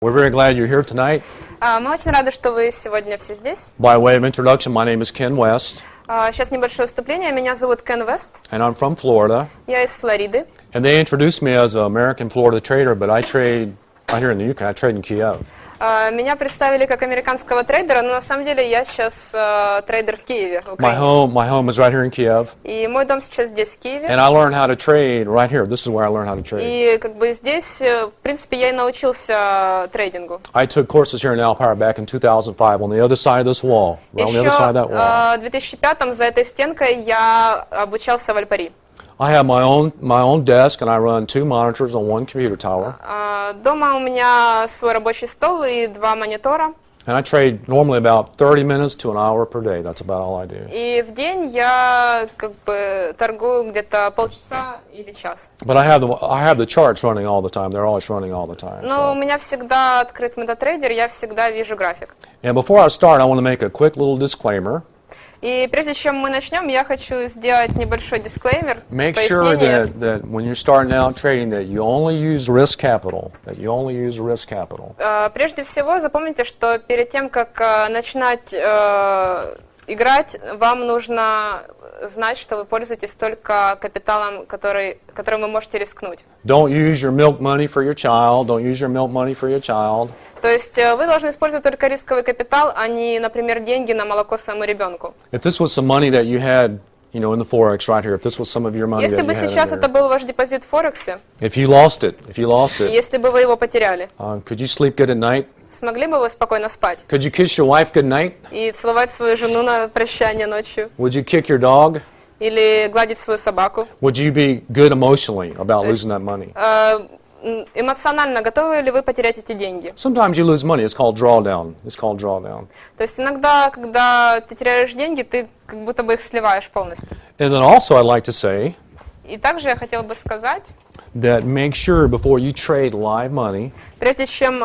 We're very glad you're here tonight. Мы очень рады, что вы сегодня все здесь. By way of introduction, my name is Ken West. Сейчас небольшое вступление. Меня зовут Кен Вест. And I'm from Florida. Я из Флориды. And they introduced me as an American Florida trader, but I trade right here in the UK. I trade in Kiev. Меня представили как американского трейдера, но на самом деле я сейчас трейдер в Киеве, в Украине. My home is right here in Kiev. И мой дом сейчас здесь, в Киеве. And I learned how to trade right here. This is where I learned how to trade. И как бы здесь, в принципе, я и научился трейдингу. I took courses here in Alpara back in 2005 on the other side of this wall. Right on the other side of that wall. В 2005-м за этой стенкой я обучался в Альпари. I have my own desk, and I run 2 monitors on 1 computer tower. Дома у меня свой рабочий стол и 2 монитора. And I trade normally about 30 minutes to an hour per day. That's about all I do. И в день я как бы торгую где-то полчаса или час. But I have the charts running all the time. They're always running all the time. Но у меня всегда открыт MetaTrader, я всегда вижу график. And before I start, I want to make a quick little disclaimer. И прежде чем мы начнем, я хочу сделать небольшой дисклеймер, Make sure пояснение. that when you're starting out trading, that you only use risk capital. That you only use risk capital. Прежде всего, запомните, что перед тем, как начинать играть, вам нужно знать, что вы пользуетесь только капиталом, которым вы можете рискнуть. Don't use your milk money for your child. Don't use your milk money for your child. То есть вы должны использовать только рисковый капитал, а не, например, деньги на молоко своему ребенку. If this was some money that you had, you know, in the forex right here, if this was some of your money Если that you бы had сейчас in это there, был ваш депозит в Форексе, if you lost it, если бы вы его потеряли, could you sleep good at night? смогли бы вы спокойно спать Could you kiss your wife good night? и целовать свою жену на прощание ночью? Would you kick your dog? Или гладить свою собаку? Would you be good emotionally about losing that money? Эмоционально готовы ли вы потерять эти деньги? Sometimes you lose money. It's called drawdown. It's called drawdown. То есть иногда, когда ты теряешь деньги, ты как будто бы их сливаешь полностью. And then also I'd like to say И также я хотела бы сказать, that make sure before you trade live money прежде чем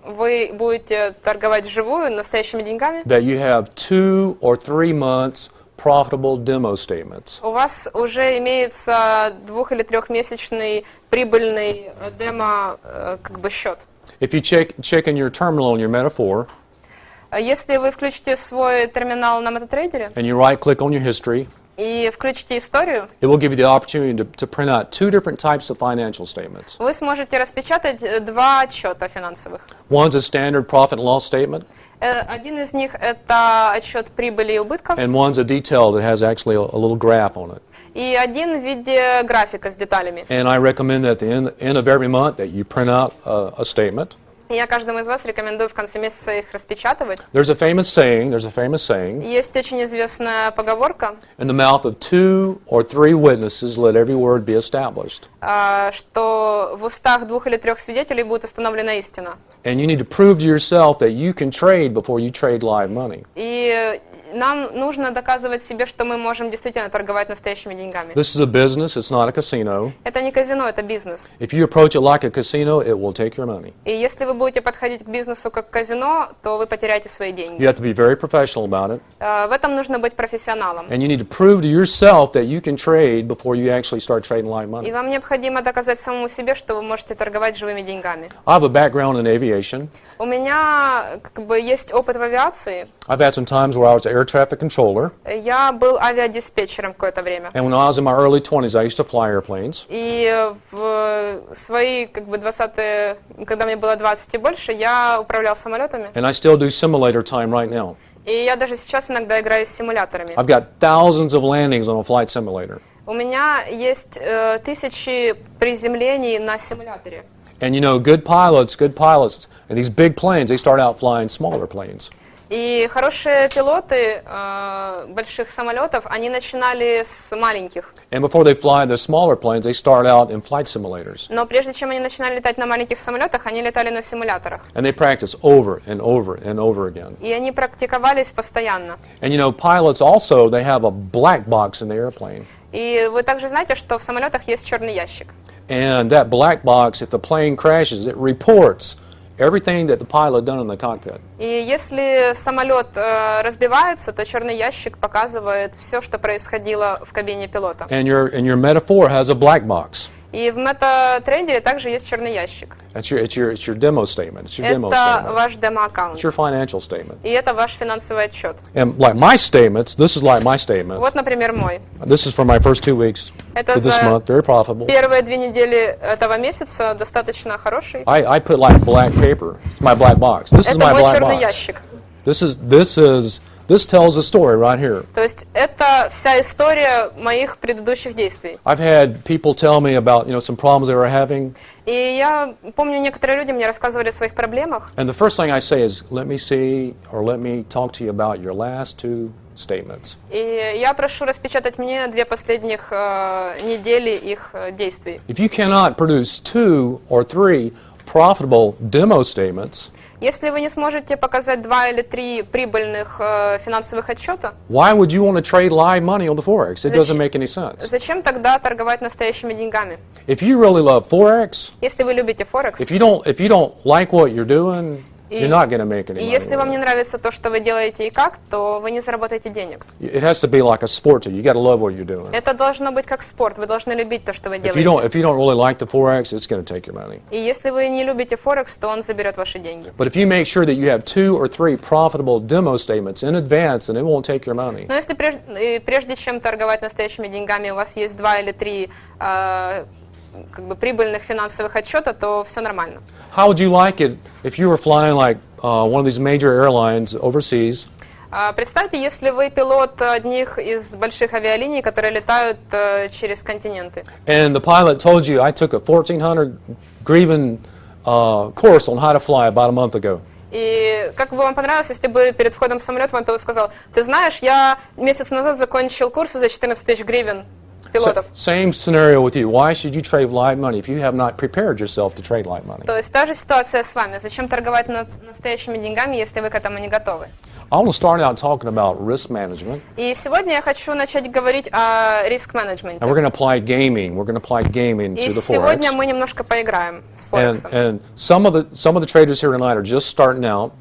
вы будете торговать вживую настоящими деньгами, that you have 2 or 3 months profitable demo statements. у вас уже имеется 2- или 3-месячный прибыльный демо как бы счет. If you check in your terminal on your Meta4 Если вы включите свой терминал на MetaTrader and you right-click on your history, и включите историю, it will give you the opportunity to print out 2 different types of financial statements. вы сможете распечатать 2 отчета финансовых. One's a standard profit and loss statement, Один из них это отчет прибыли и убытков, and one's a detailed that has actually a little graph on it. и один в виде графика с деталями. And I recommend that at the end of every month that you print out a statement. Я каждому из вас рекомендую в конце месяца их распечатывать. There's a famous saying, Есть очень известная поговорка, in the mouth of 2 or 3 witnesses let every word be established. что в устах 2 или 3 свидетелей будет установлена истина. And you need to prove to yourself that you can trade before you trade live money. И нам нужно доказывать себе, что мы можем действительно торговать настоящими деньгами. This is a business, it's not a casino. Это не казино, это бизнес. If you approach it like a casino, it will take your money. И если вы будете подходить к бизнесу как к казино, то вы потеряете свои деньги. You have to be very professional about it. В этом нужно быть профессионалом. And you need to prove to yourself that you can trade before you actually start trading live И money. вам необходимо доказать самому себе, что вы можете торговать живыми деньгами. I have a background in aviation. У меня как бы есть опыт в авиации. I've had some times where I was an air traffic controller. Я был авиадиспетчером какое-то время. And when I was in my early 20s, I used to fly airplanes. И в свои как бы 20-е, когда мне было 20 и больше, я управлял самолетами. And I still do simulator time right now. И я даже сейчас иногда играю с симуляторами. I've got thousands of landings on a flight simulator. У меня есть тысячи приземлений на симуляторе. And you know, good pilots, and these big planes, they start out flying smaller planes. И хорошие пилоты больших самолетов, они начинали с маленьких. And before they fly the smaller planes, they start out in flight simulators. Но прежде чем они начинали летать на маленьких самолетах, они летали на симуляторах. And they practice over and over and over again. И они практиковались постоянно. And you know, pilots also, they have a black box in the airplane. И вы также знаете, что в самолетах есть черный ящик. And that black box, if the plane crashes, it reports everything that the pilot done in the cockpit. И если самолет разбивается, то черный ящик показывает все, что происходило в кабине пилота. And your Meta4 has a black box. И в MetaTrader также есть черный ящик. It's your demo statement. It's your demo Это statement. ваш демо-аккаунт. It's your financial statement. И это ваш финансовый отчет. And like my statements, this is like my statement. Вот, например, мой. This is for my first 2 weeks Это of this за month. Very profitable. первые 2 недели этого месяца достаточно хороший. I put like black paper. It's my black box. This is Это my мой black черный box. ящик. This tells a story right here. То есть это вся история моих предыдущих действий. I've had people tell me about, some problems they were having. И я помню, некоторые люди мне рассказывали о своих проблемах. And the first thing I say is, let me see or let me talk to you about your last 2 statements. И я прошу распечатать мне 2 последних недели их действий. If you cannot produce 2 or 3 profitable demo statements, Если вы не сможете показать 2 или 3 прибыльных финансовых отчета, why would you want to trade live money on the Forex? It doesn't make any sense. зачем тогда торговать настоящими деньгами? If you really love Forex, Если вы любите Форекс, if you don't like what you're doing, you're not going to make any и money. если вам with не it. нравится то, что вы делаете и как, то вы не заработаете денег. It has to be like a sport to you. You got to love what you're doing. Это должно быть как спорт, вы должны любить то, что вы If you делаете. don't really like the Forex, it's going to take your money. И если вы не любите Форекс, то он заберет ваши деньги. But if you make sure that you have 2 or 3 profitable demo statements in advance, then it won't take your money. Но если прежде чем торговать настоящими деньгами, у вас есть 2 или 3 прибыльных финансовых отчета, то все нормально. How would you like it if you were flying like one of these major airlines overseas? Представьте, если вы пилот одних из больших авиалиний, которые летают через континенты. And the pilot told you, I took a 1,400 гривен course on how to fly about a month ago. И как бы вам понравилось, если бы перед входом в самолет вам пилот сказал, ты знаешь, я месяц назад закончил курсы за 14 тысяч гривен пилотов. Same scenario with you. Why should you trade live money if you have not prepared yourself to trade live money? То есть та же ситуация с вами. Зачем торговать настоящими деньгами, если вы к этому не готовы? I want to start out talking about risk management. И сегодня я хочу начать говорить о риск-менеджменте. And we're going to apply gaming. We're going to apply gaming И to the сегодня Forex. мы немножко поиграем с Форексом. And some of the traders here tonight are just starting out.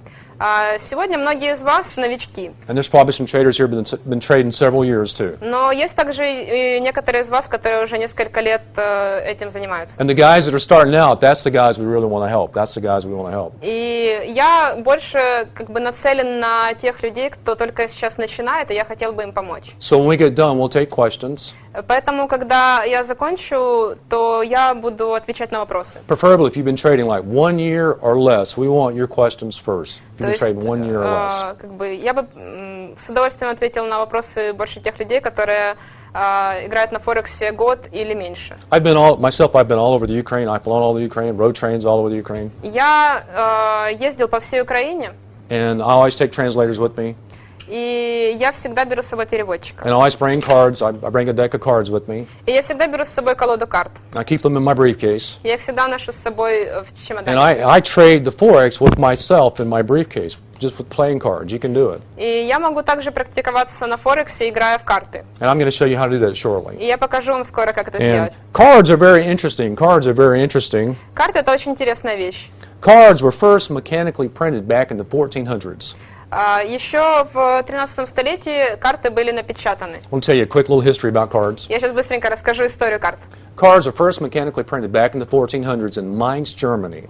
Сегодня многие из вас новички. And there's probably some traders here been trading several years too. Но есть также и некоторые из вас, которые уже несколько лет этим занимаются. And the guys that are starting out, that's the guys we really want to help. That's the guys we want to help. И я больше нацелен на тех людей, кто только сейчас начинает, и я хотел бы им помочь. So when we get done, we'll take questions. Поэтому, когда я закончу, то я буду отвечать на вопросы. Preferably, if you've been trading like 1 year or less, we want your questions first. If you've been trading 1 year or less. Я бы с удовольствием ответила на вопросы больше тех людей, которые играют на Форексе год или меньше. I've been all over the Ukraine. I've flown all over the Ukraine, rode trains all over the Ukraine. Я ездил по всей Украине. And I always take translators with me. И я всегда беру с собой переводчика. And I always bring cards. I bring a deck of cards with me. И я всегда беру с собой колоду карт. I keep them in my briefcase. Я их всегда ношу с собой в And чемоданчике. I trade the Forex with myself in my briefcase, just with playing cards. You can do it. И я могу также практиковаться на Форексе, играя в карты. And I'm going to show you how to do that shortly. И я покажу вам скоро, как это And сделать. cards are very interesting. Cards are very interesting. Карты — это очень интересная вещь. Cards were first mechanically printed back in the 1400s. Еще в 13 столетии карты были напечатаны. I want to tell you a quick little history about cards. Я сейчас быстренько расскажу историю карт. Cards are first mechanically printed back in the 1400s in Mainz, Germany,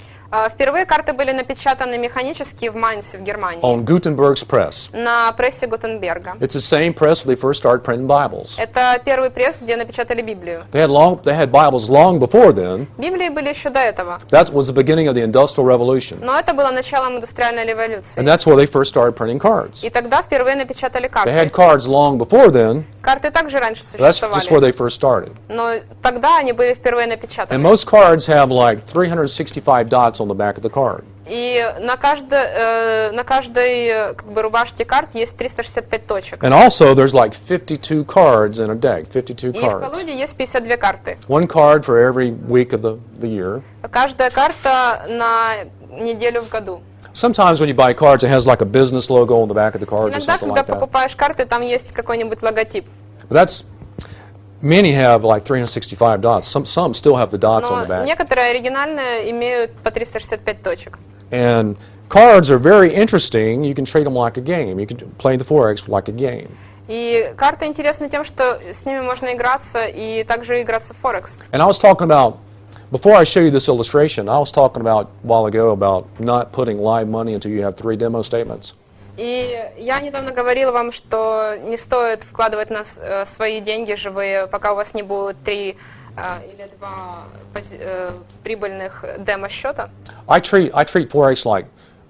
Впервые карты были напечатаны механически в Майнце, в Германии, on Gutenberg's press. на прессе Гутенберга. It's the same press where they first started printing Bibles. Это первый пресс, где напечатали Библию. They had Bibles long before then. Библии были еще до этого, That was the beginning of the Industrial Revolution. но это было началом индустриальной революции. And that's where they first started printing cards. И тогда впервые напечатали They had карты. cards long before then. Карты также раньше That's just where существовали, they first started. но тогда они были впервые And напечатаны. most cards have like 365 dots on the back of the card. И на каждой рубашке карт есть 365 точек. And also there's like 52 cards in a deck, 52 И в cards. колоде есть 52 карты. One card for every week of the year. Каждая карта на неделю в году. Sometimes when you buy cards, it has like a business logo on the back of the cards or Иногда, something когда like that. покупаешь карты, там есть какой-нибудь логотип. But many have like 365 dots. Some still have the dots on Но the back. некоторые оригинальные имеют по 365 точек. And cards are very interesting. You can trade them like a game. You can play the Forex like a game. И карты интересны тем, что с ними можно играться и также играться в Форекс. And I was talking about, before I show you this illustration, I was talking about a while ago about not putting live money until you have 3 demo statements. И я недавно говорила вам, что не стоит вкладывать свои деньги живые, пока у вас не будет 3 или 2 прибыльных демо-счета. I treat Forex like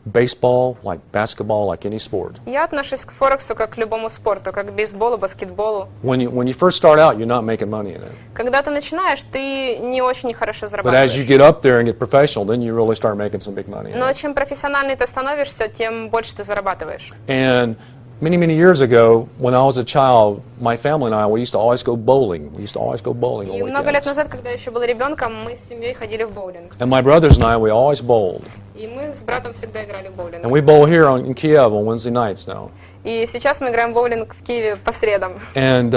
baseball, like basketball, like any sport. Я отношусь к Форексу как к любому спорту, как к бейсболу, баскетболу. When you first start out, you're not making money in it. Когда ты начинаешь, ты не очень хорошо But as you зарабатываешь. get up there and get professional, then you really start making some big money in Но it. чем профессиональней ты становишься, тем больше ты зарабатываешь. And many years ago, when I was a child, my family and I, we used to always go bowling. We used to always go bowling И on много лет weekends. назад, когда я еще был ребенком, мы с семьей ходили в боулинг. And my brothers and I, we always bowled. И мы с братом всегда играли в боулинг. And we bowl here in Kiev on Wednesday nights now. И сейчас мы играем в боулинг в Киеве по средам. And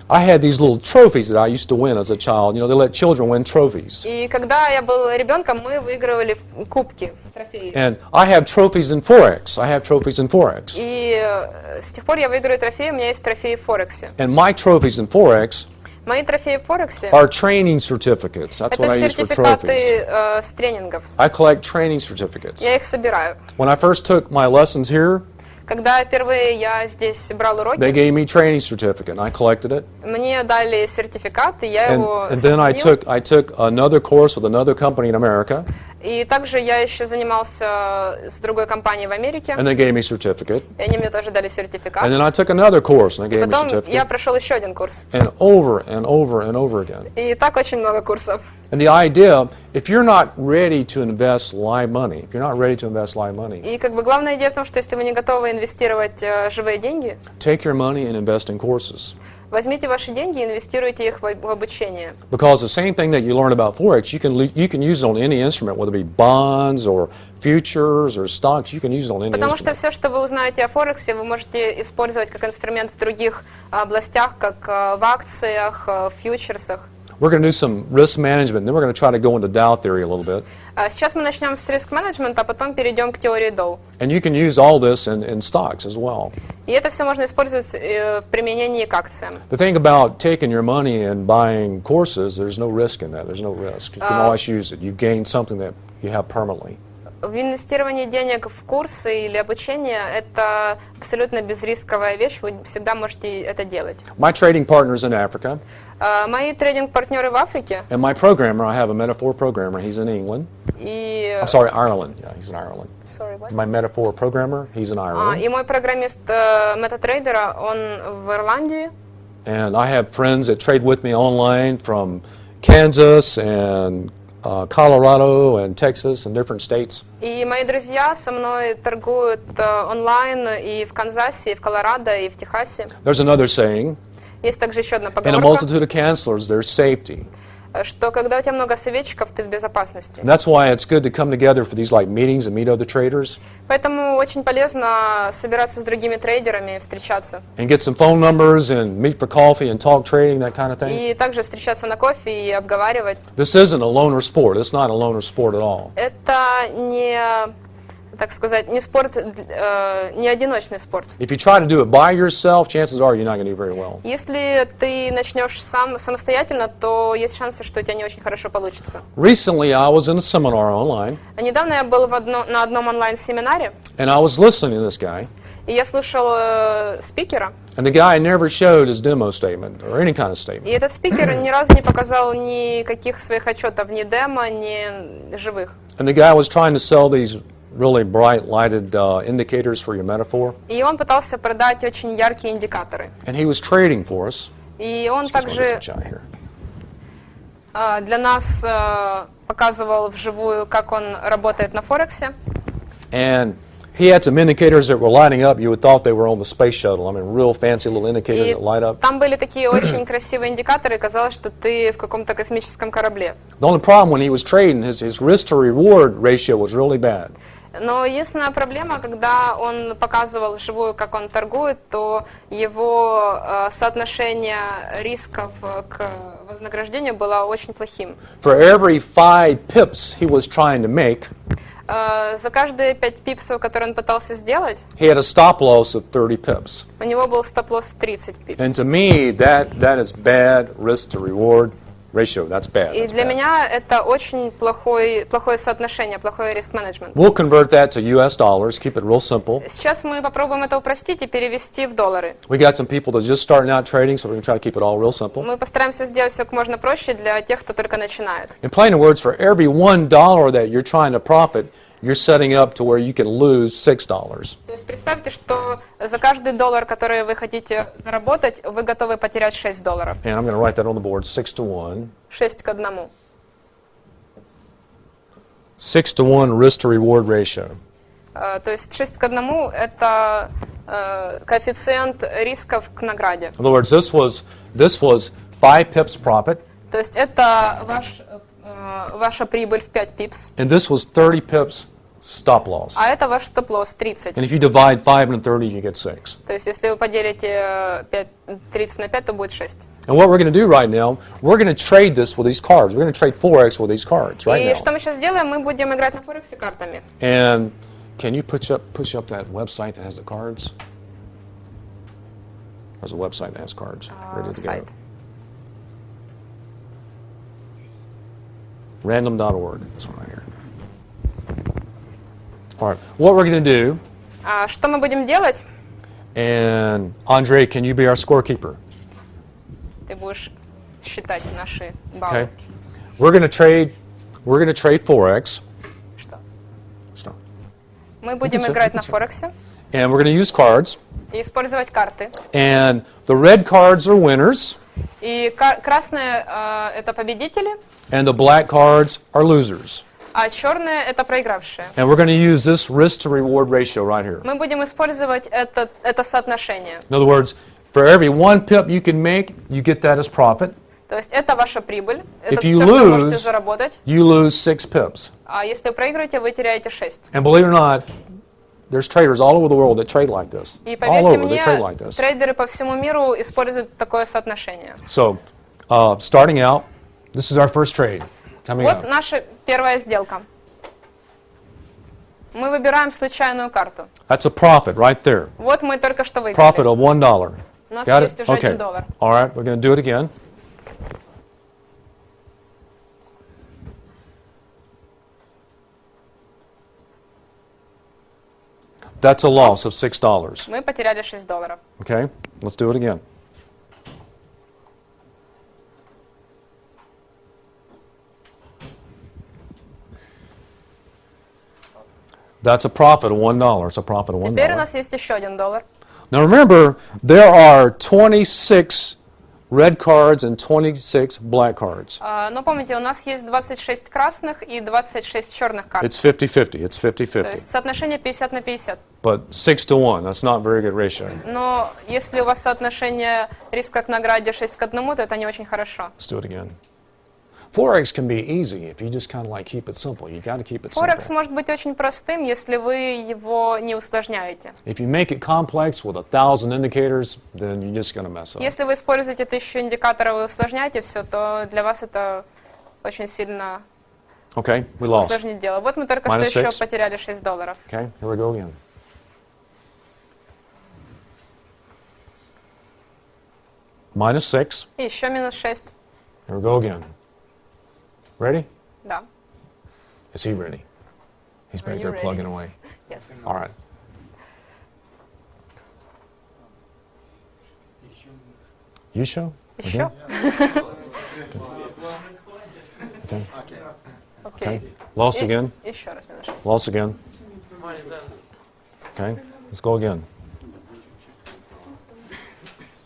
I had these little trophies that I used to win as a child. You know, they let children win trophies. И когда я был ребенком, мы выигрывали кубки, трофеи. And I have trophies in Forex. I have trophies in Forex. И с тех пор я выигрываю трофеи, у меня есть трофеи в Форексе. And my trophies in Forex Мои трофеи в Форексе are training certificates. That's what это I use for trophies. сертификаты с тренингов. I collect training certificates. Я их собираю. When I first took my lessons here, Когда впервые я здесь брал they уроки, gave me training certificate, and I collected it. мне дали сертификат, и я его And then I сохранил. took another course with another company in America, И также я еще занимался с другой компанией в Америке, and they gave me certificate. и они мне тоже дали сертификат. And then I took another course, and they gave me Потом я certificate. прошел еще один курс. And over and over and over again. И так очень много курсов. And the idea, if you're not ready to invest live money, if you're not ready to invest live money, И как бы главная идея в том, что если вы не готовы инвестировать живые деньги, take your money and invest in courses. возьмите ваши деньги и инвестируйте их в обучение. Because the same thing that you learn about Forex, you can use it on any instrument, whether it be bonds or futures or stocks, you can use it on any Потому что instrument. все, что вы узнаете о Форексе, вы можете использовать как инструмент в других областях, как в акциях, в фьючерсах. We're going to do some risk management, then we're going to try to go into Dow theory a little bit. Сейчас мы начнем с риск-менеджмента, а потом перейдем к теории Доу. And you can use all this in stocks as well. И это все можно использовать в применении к акциям. The thing about taking your money and buying courses, there's no risk in that. There's no risk. You can always use it. You've gained something that you have permanently. В инвестировании денег в курсы или обучение – это абсолютно безрисковая вещь, вы всегда можете это делать. My trading partner's in Africa, Мои трейдинг-партнеры в Африке, and my programmer, I have a metaphor programmer, he's in England. и, I'm sorry, Ireland. Yeah, he's in Ireland. Sorry, what? My metaphor programmer, he's in Ireland. И мой программист метатрейдера, он в Ирландии. And I have friends that trade with me online from Kansas and Colorado and Texas and different states. И мои друзья со мной торгуют онлайн и в Канзасе, и в Колорадо, и в Техасе. There's another saying, Есть также еще одна in a поговорка, multitude of counselors, there's safety. что когда у тебя много советчиков, ты в безопасности. And that's why it's good to come together for these like meetings and meet other traders Поэтому очень полезно собираться с другими трейдерами, встречаться. and get some phone numbers and meet for coffee and talk trading, that kind of thing. И также встречаться на кофе и обговаривать. This isn't a loner sport. It's not a loner sport at all. Это не, так сказать, не спорт, не одиночный спорт. If you try to do it by yourself, chances are you're not going to do very well. Если ты начнешь самостоятельно, то есть шансы, что у тебя не очень хорошо получится. Recently, I was in a seminar online, Недавно я был на одном онлайн-семинаре, and I was listening to this guy, и я слушал спикера, and the guy never showed his demo statement or any kind of statement. и этот спикер ни разу не показал никаких своих отчетов, ни демо, ни живых. And the guy was trying to sell these really bright lighted indicators for your metaphor, И он пытался продать очень яркие индикаторы. and he was trading for us. И он Excuse me, также there's a guy here. для нас показывал вживую, как он работает на Форексе. And he had some indicators that were lighting up. You would thought they were on the space shuttle. I mean, real fancy little indicators И that light up. там были такие очень красивые индикаторы, и казалось, что ты в каком-то космическом корабле. The only problem when he was trading, his risk to reward ratio was really bad. Но единственная проблема, когда он показывал вживую, как он торгует, то его соотношение рисков к вознаграждению было очень плохим. For every 5 pips he was trying to make, за каждые 5 пипсов, которые он пытался сделать, he had a stop loss of 30 pips. у него был стоп-лосс 30 пипс. And to me, that is bad risk to reward ratio. That's bad. И для меня это очень плохое соотношение, плохой риск-менеджмент. We'll convert that to US dollars, keep it real simple. Сейчас мы попробуем это упростить и перевести в доллары. We got some people that just starting out trading, so we're going to try to keep it all real simple. Мы постараемся сделать все как можно проще для тех, кто только начинает. In plain words, for every $1 that you're trying to profit, you're setting up to where you can lose $6. То есть представьте, что за каждый доллар, который вы хотите заработать, вы готовы потерять $6. And I'm going to write that on the board, 6 to 1. 6 к 1. 6 to 1 risk to reward ratio. То есть 6 к 1 это коэффициент рисков к награде. In other words, this was 5 pips profit, То есть это ваша прибыль в 5 пипс, and this was 30 pips stop loss. а это ваш стоп-лосс 30. And if you divide 5 into 30, you get 6. То есть если вы поделите 30 на 5, то будет 6. And what we're going to do right now, we're going to trade this with these cards. We're going to trade Forex with these cards right И now. что мы сейчас сделаем? Мы будем играть на Форексе картами. And can you push up that website that has the cards? There's a website that has cards ready to go. Сайт. Random.org. This one right here. All right. What we're going to do, Что мы будем делать? and Andre, can you be our scorekeeper? Ты будешь считать наши Okay. баллы. We're going to trade Forex. Что? So, Мы будем sit, играть you на can sit. Форексе and we're going to use cards. и использовать карты. And the red cards are winners, И красные это победители, and the black cards are losers. а черные это проигравшие. And we're going to use this risk to reward ratio right here. Мы будем использовать это соотношение. In other words, for every 1 pip you can make, you get that as profit. То есть это ваша прибыль, это If все, you что вы можете lose, заработать. you lose 6 pips. А если вы проиграете, вы теряете 6. And believe it or not, there's traders all over the world that trade like this. И All поверьте over, мне, they trade like this. трейдеры по всему миру используют такое соотношение. So, starting out, this is our first trade coming Вот up. наша первая сделка. Мы выбираем случайную карту. That's a profit right there. Вот мы только что выиграли. Profit of $1. У нас Got есть it? уже Okay. $1. All right, we're going to do it again. That's a loss of $6. Мы потеряли $6. Okay, let's do it again. That's a profit of $1. It's a profit of Теперь у $1. нас есть еще $1. Now remember, there are 26 red cards and 26 black cards. Но помните, у нас есть 26 красных и 26 черных карт. It's 50-50. It's То 50-50. есть соотношение 50 на 50. But 6 to 1, that's not a very good ratio. Но если у вас соотношение риска к награде 6 к 1, то это не очень хорошо. Let's do it again. Forex can be easy if you just kind of like keep it simple. You got to keep it Форекс simple. может быть очень простым, если вы его не усложняете. If you make it complex with 1,000 indicators, then you're just going to mess up. Если вы используете 1000 индикаторов и усложняете все, то для вас это очень сильно Okay, we lost. усложнит дело. Вот мы только Minus что еще six. потеряли $6. Okay, here we go again. Minus 6. И еще минус 6. Here we go again. Ready? Да. Is he ready? He's back you there ready? plugging away. Yes. All right. You show? Еще? Okay. Окей. Lost again. Еще раз минус 6. Lost again. Okay. Let's go again.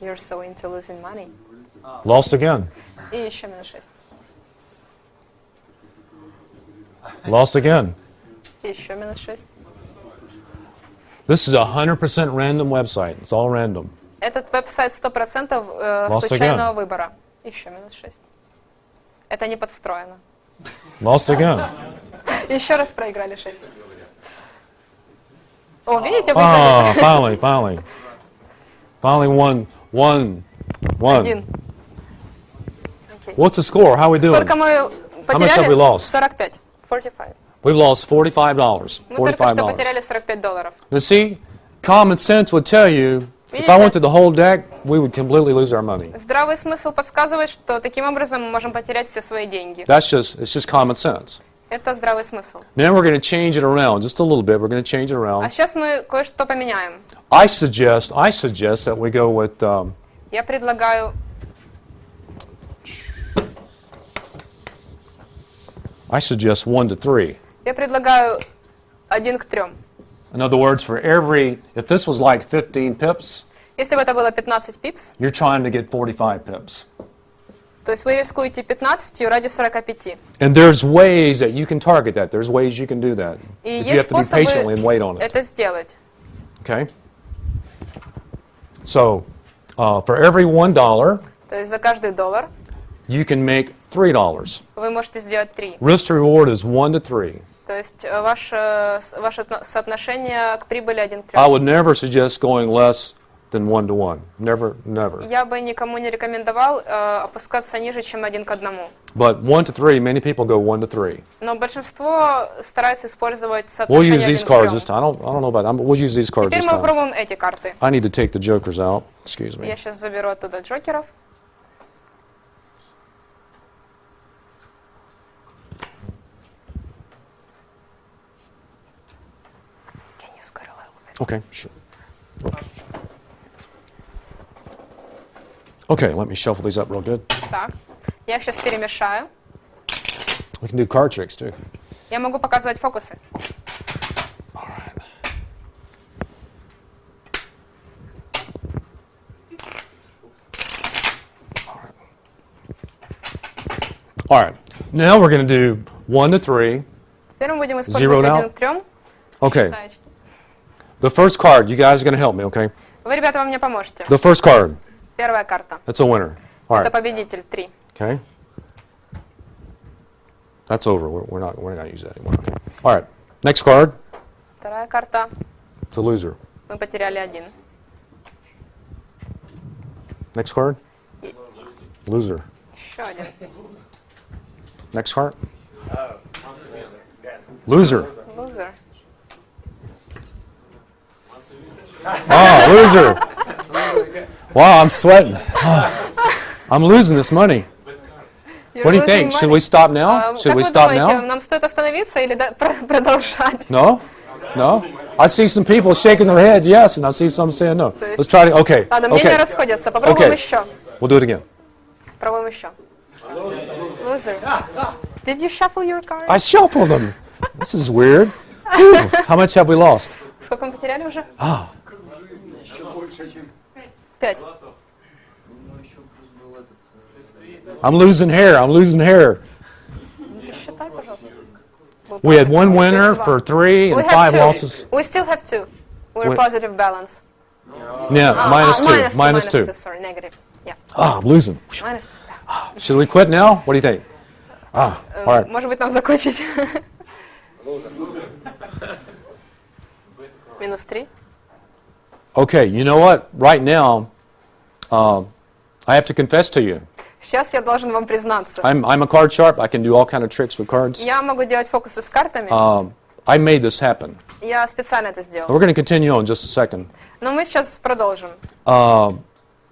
You're so into losing money. Lost again. И еще минус 6. Lost again. И еще минус 6. This is a 100% random website. It's all random. Этот веб-сайт 100% Lost случайного again. выбора. Еще минус 6. Это не подстроено. Lost again. Еще раз проиграли 6. О, видите, Ah, выиграли. finally one. Один. Окей. What's the score? How are we doing? Сколько мы much have we потеряли? lost? 45. 45. We've lost $45. Мы только что $45. потеряли $45. Now see, common sense would tell you, if I went through the whole deck, we would completely lose our money. Здравый смысл подсказывает, что таким образом мы можем потерять все свои деньги. It's just common sense. Это здравый смысл. Now we're going to change it around just a little bit. We're going to change it А around. сейчас мы кое-что поменяем. I suggest that we go with Я предлагаю 1 to 3. Я предлагаю 1 к 3. In other words, if this was like 15 pips, Если бы это было 15 пипс, you're trying to get 45 pips. то есть вы рискуете 15 ради 45. And there's ways that you can target that. There's ways you can do that. И But you have есть to be patiently and wait on способы it. это сделать. Okay? So, for every $1, То есть за каждый доллар you can make $3. вы можете сделать 3. Risk to reward is 1 to 3. То есть ваше соотношение к прибыли 1 к 3. I would never suggest going less than 1 to 1. Never, never. Я бы никому не рекомендовал опускаться ниже, чем 1 к 1. But 1 to 3, many people go 1 to 3. Но большинство старается использовать We'll соотношение use 1 these к cards 3. this time. I don't know about that. We'll use these cards Теперь this мы time. попробуем эти карты. I need to take the jokers out. Excuse Я me. сейчас заберу оттуда джокеров. Can you scoot a little bit? Okay, sure. Okay, let me shuffle these up real good. Так, я их сейчас перемешаю. We can do card tricks too. Я могу показывать фокусы. All right. All right. Now we're going to do 1 to 3. Теперь мы будем Zeroed использовать out? 1 к 3. Okay. The first card, you guys are going to help me, okay? Вы, ребята, вы мне поможете. The first card, Первая карта. that's a winner. All Это right. победитель 3. Okay. That's over. We're not going to use that anymore. Okay. All right. Next card, Вторая карта. it's a loser. Мы потеряли 1. Next card, loser. Еще 1. Next card, loser. Лузер. Oh, loser. Wow, I'm sweating. I'm losing this money. What do you think? Should we stop now? Should Как we вы stop думаете, now? нам стоит остановиться или продолжать? No? No? I see some people shaking their head yes, and I see some saying no. Let's try to, okay. Ладно, мнения Okay. расходятся. Попробуем Okay. еще. We'll do it again. Пробуем еще. Loser. Did you shuffle your cards? I shuffled them. This is weird. Whew. How much have we lost? Сколько мы потеряли уже? Ah, 5. I'm losing hair. I'm losing hair. Считай, пожалуйста. We had one winner for 3 and 5 losses. We still have 2. We're We- positive balance. Yeah, -2. Minus -2. 2. Sorry, negative. Yeah. Ah, I'm losing. Minus 2. Should we quit now? What do you think? Ah, all right. Может быть, нам закончить? Минус 3. Okay, you know what? Right now, I have to confess to you. Сейчас я должен вам признаться. I'm a card sharp. I can do all kind of tricks with cards. Я могу делать фокусы с картами. I made this happen. Я специально это сделал. We're going to continue on in just a second. Но мы сейчас продолжим.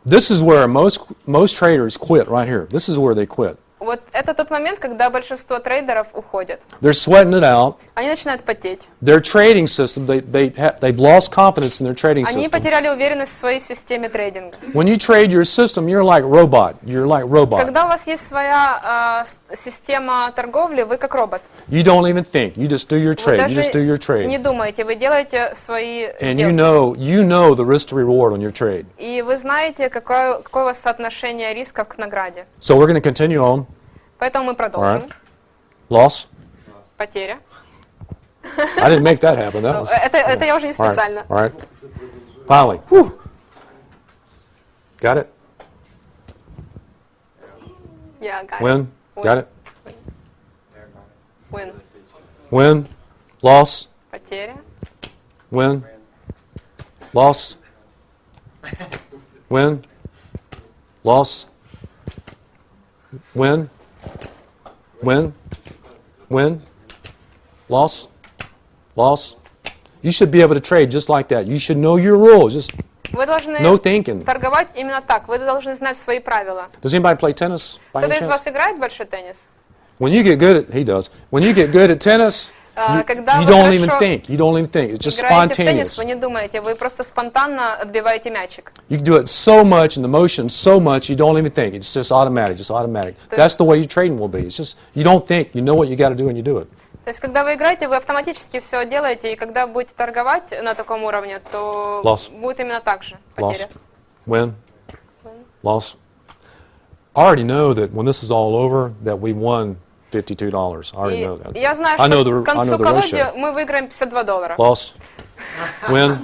This is where most traders quit right here. This is where they quit. Вот это тот момент, когда большинство трейдеров уходят. They're sweating it out. Они начинают потеть. Their trading system, they've lost confidence in their trading Они system. потеряли уверенность в своей системе трейдинга. When you trade your system, you're like robot. You're like robot. Когда у вас есть своя система торговли, вы как робот. You don't even think. You just do your Вы trade. You just do your даже не trade. думаете, вы делаете свои And сделки. you know the risk to reward on your trade. И вы знаете, какое у вас соотношение риска к награде. So we're going to continue on. Поэтому мы All продолжим. right. Loss. Потеря. I didn't make that happen. That was. Это я уже не All right. специально. All right. Finally. Whew. Got it? Yeah, got it. Win? Got it? Win. Win? Loss? Потеря. Win? Loss? Win? Loss? Win? Win? Win? Loss? Loss? You should be able to trade just like that. You should know your rules. Just Вы должны no thinking. торговать именно так. Вы должны знать свои правила. Does anybody play tennis by any Кто-то из chance? вас играет в большой теннис? When you get good at, he does. When you get good at tennis, Когда you вы don't even хорошо think. You don't even think. It's just играете в теннис, spontaneous. вы не думаете, вы просто спонтанно отбиваете мячик. You can do it so much and the motion so much you don't even think. It's just automatic, just automatic. That's the way your trading will be. It's just you don't think. You know what you got to do and you do it. То есть, когда вы играете, вы автоматически все делаете, и когда будете торговать на таком уровне, то Loss. будет именно так же. Loss. Потеря. Win. Loss. I already know that when this is all over that we won $52. I already know that. Я знаю, I know что the, к I know концу the колоде ratio. мы выиграем $52. Loss. Win.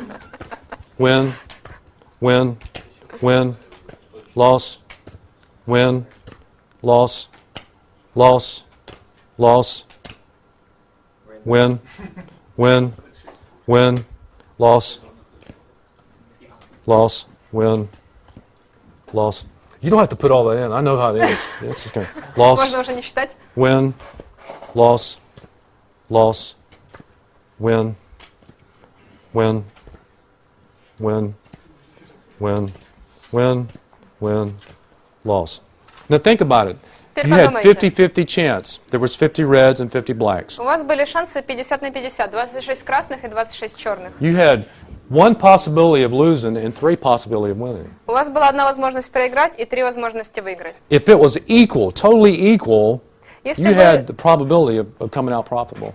Win. Win. Win. Loss. Win. Loss. Loss. Loss. Win. Win. Win. Loss. Loss. Win. Loss. You don't have to put all that in. I know how it is. It's okay. Loss. Можно уже не считать. Win. Loss. Loss. Win. Win. Win. Win. Win. Win. Loss. Now think about it. Теперь You had подумайте. 50-50 chance. There was 50 reds and 50 blacks. У вас были шансы 50 на 50, 26 красных и 26 черных. You had one possibility of losing and 3 possibility of winning. У вас была одна возможность проиграть и 3 возможности выиграть. If it was equal, totally equal, Если you had бы, the probability of coming out profitable.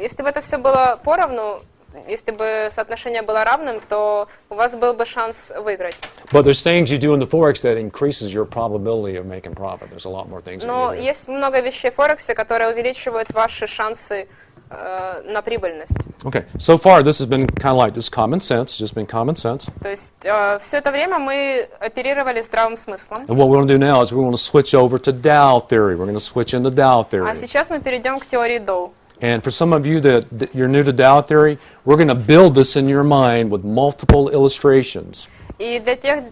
если бы это все было поровну, если бы соотношение было равным, то у вас был бы шанс выиграть. But there's things you do in the Forex that increases your probability of making profit. There's a lot more things that Но you do. есть много вещей в Форексе, которые увеличивают ваши шансы на прибыльность. Okay, so far this has been kind of like just common sense, just been common sense. То есть все это время мы оперировали здравым смыслом. And what we're going to do now is we're going to switch over to Dow theory. We're going to switch into Dow А theory. сейчас мы перейдем к теории Доу. And for some of you that you're new to Dow theory, we're going to build this in your mind with multiple illustrations. И для тех,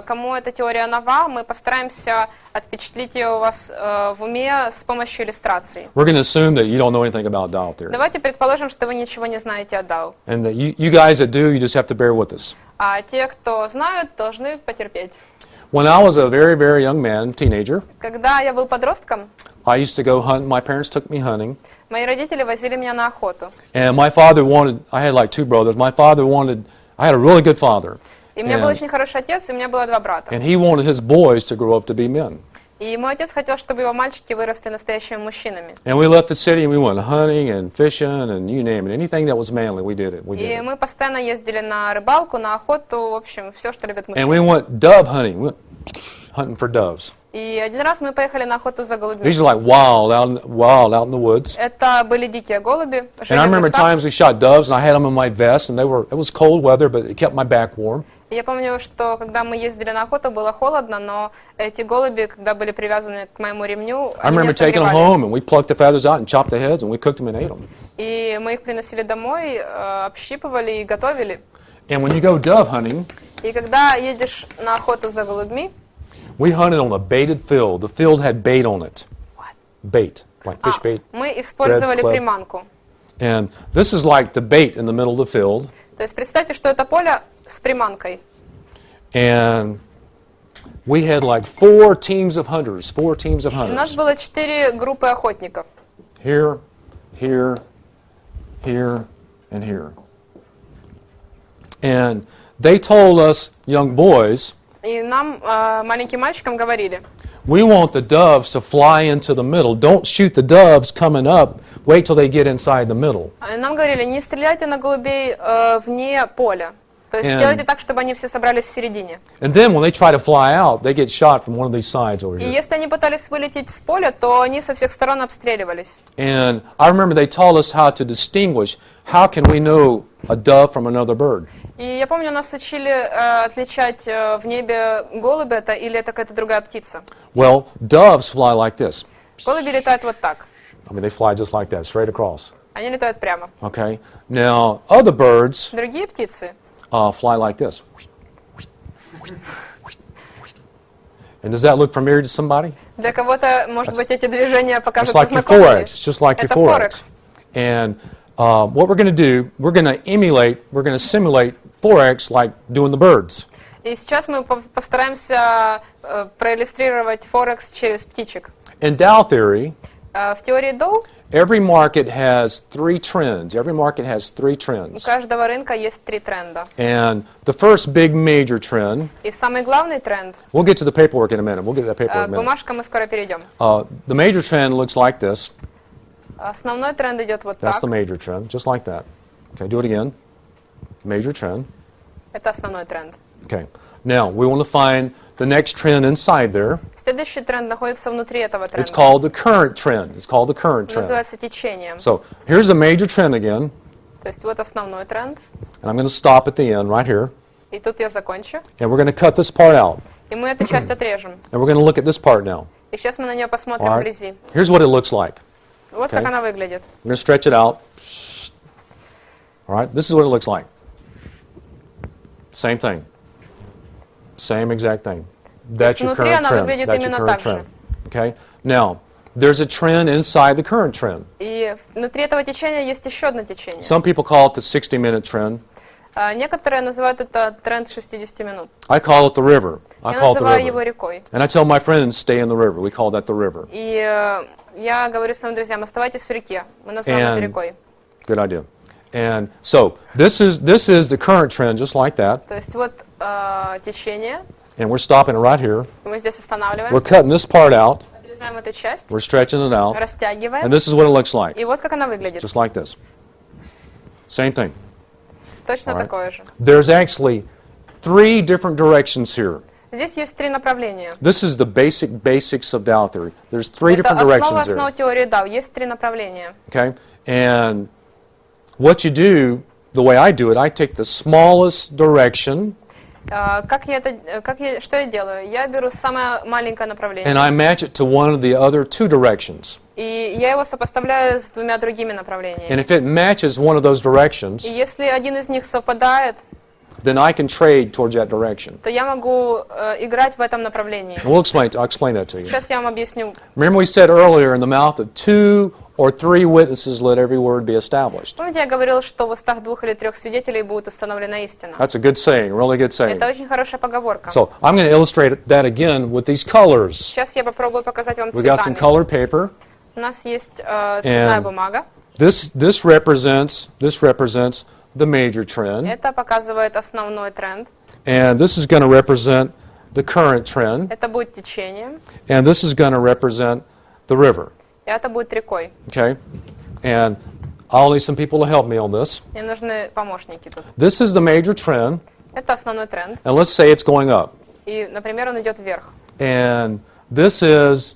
кому эта теория нова, мы постараемся отпечатлить ее у вас в уме с помощью иллюстраций. We're going to assume that you don't know anything about Dow theory. Давайте предположим, что вы ничего не знаете о Доу. And that you guys that do, you just have to bear with us. А те, кто знают, должны потерпеть. When I was a very, very young man, teenager, Когда я был подростком, I used to go hunt. My parents took me hunting. мои родители возили меня на охоту. And my father wanted, I had like 2 brothers. My father wanted, I had a really good father. И у меня был очень хороший отец, и у меня было 2 брата. And he wanted his boys to grow up to be men. И мой отец хотел, чтобы его мальчики выросли настоящими мужчинами. And we left the city and we went hunting and fishing and you name it. Anything that was manly, we did it. We did И it. мы постоянно ездили на рыбалку, на охоту, в общем, все, что любят And we мужчины. went dove hunting. We went hunting for doves. И один раз мы поехали на охоту за голубями. These are like wild out in the woods. Это были дикие голуби, жили And I в remember лесах. times we shot doves and I had them in my vest and it was cold weather, but it kept my back warm. И я помню, что когда мы ездили на охоту, было холодно, но эти голуби, когда были привязаны к моему ремню, I они меня remember taking them согревали. home and we plucked the feathers out and chopped the heads and we cooked them and ate them. И мы их приносили домой, общипывали и готовили. And when you go dove hunting, И когда едешь на охоту за голубьми, we hunted on a baited field. The field had bait on it. Bait, like fish bait. мы использовали club. приманку. And this is like the bait in the middle of the field. То есть представьте, что это поле с приманкой. And we had like 4 teams of hunters, 4 teams of У нас hunters. было 4 группы охотников. Here, here, here, and here. And they told us, young boys, И нам, маленьким мальчикам, говорили, we want the doves to fly into the middle. Don't shoot the doves coming up. Wait till they get inside the middle. нам говорили, не стреляйте на голубей вне поля. То есть And- делайте так, чтобы они все собрались в середине. And then when they try to fly out, they get shot from one of these sides over И here. если они пытались вылететь с поля, то они со всех сторон обстреливались. And I remember they taught us how to distinguish how can we know a dove from another bird. И я помню, нас учили отличать в небе голубя это или это какая-то другая птица. Well, doves fly like this. Голуби летают вот так. I mean, they fly just like that, straight across. Они летают прямо. Okay? Now, other birds Другие птицы, fly like this. And does that look familiar to somebody? для кого-то, может быть, эти движения It's покажутся like your знакомыми. Forex. It's just like your Это Forex. Форекс. And what we're going to do, we're going to simulate Forex like doing the birds. И сейчас мы постараемся проиллюстрировать Форекс через птичек. In Dow theory, В теории Доу every market has three trends. Every market has three у trends. каждого рынка есть три тренда. And the first big major trend, И самый главный тренд, we'll get to the paperwork in a minute. We'll get to that paperwork к in a minute. бумажкам мы скоро перейдем. The major trend looks like this. Основной тренд идет вот That's так. the major trend, just like that. Okay, do it again. Major trend. Это основной тренд. Okay. Now, we want to find the next trend inside there. Следующий тренд находится внутри этого It's тренда. called the current trend. It's called the current trend. Называется течением. So, here's the major trend again. То есть вот основной тренд. And I'm going to stop at the end right here. И тут я закончу. And we're going to cut this part out. И мы эту часть отрежем. And we're going to look at this part now. И сейчас мы на нее посмотрим All right. вблизи. Here's what it looks like. Вот как она выглядит. I'm going to stretch it out. All right, this is what it looks like. Same thing. Same exact thing. That's your внутри current она trend. выглядит That's your именно current так же. trend. Okay? Now, there's a trend inside the current trend. И внутри этого течения есть еще одно течение. Some people call it the 60-minute trend. Некоторые называют это тренд 60 минут. I call it the river. I Я call it the называю его river. рекой. And I tell my friends, stay in the river. We call that the river. И я говорю своим друзьям, оставайтесь в реке. Мы называем это рекой. Good idea. And so this is the current trend, just like that. То есть вот течение. And we're stopping it right here. Мы здесь останавливаем. We're cutting this part out. Отрезаем эту часть. We're stretching it out. Растягиваем. And this is what it looks like. И вот как она выглядит. Just like this. Same thing. Точно All right. такое же. There's actually three different directions here. Здесь есть три направления. This is the basics of Dow theory. There's three Это different directions there. основа теории Доу. Есть три направления. Okay? And what you do, the way I do it, I take the smallest direction Что я делаю? Я беру самое маленькое направление. and I match it to one of the other two directions. И я его сопоставляю с двумя другими And направлениями. if it matches one of those directions, И если один из них совпадает, then I can trade towards that direction. то я могу играть в этом направлении. I'll explain that to you. Сейчас я вам объясню. Remember we said earlier, in the mouth of 2 or 3 witnesses, let every word be established. Помните, я говорил, что в устах 2 или 3 свидетелей будет установлена истина. That's a good saying, really good saying. Это очень хорошая поговорка. So I'm going to illustrate that again with these colors. Сейчас я попробую показать вам We got some цветами. colored paper. У нас есть цветная And бумага. This represents the major trend, Это показывает основной тренд. and this is going to represent the current trend, Это будет течением. and this is going to represent the river. И это будет рекой. Okay, and I'll need some people to help me on this. Мне нужны помощники тут. This is the major trend, Это основной тренд. and let's say it's going up, И, например, он идет вверх. and this is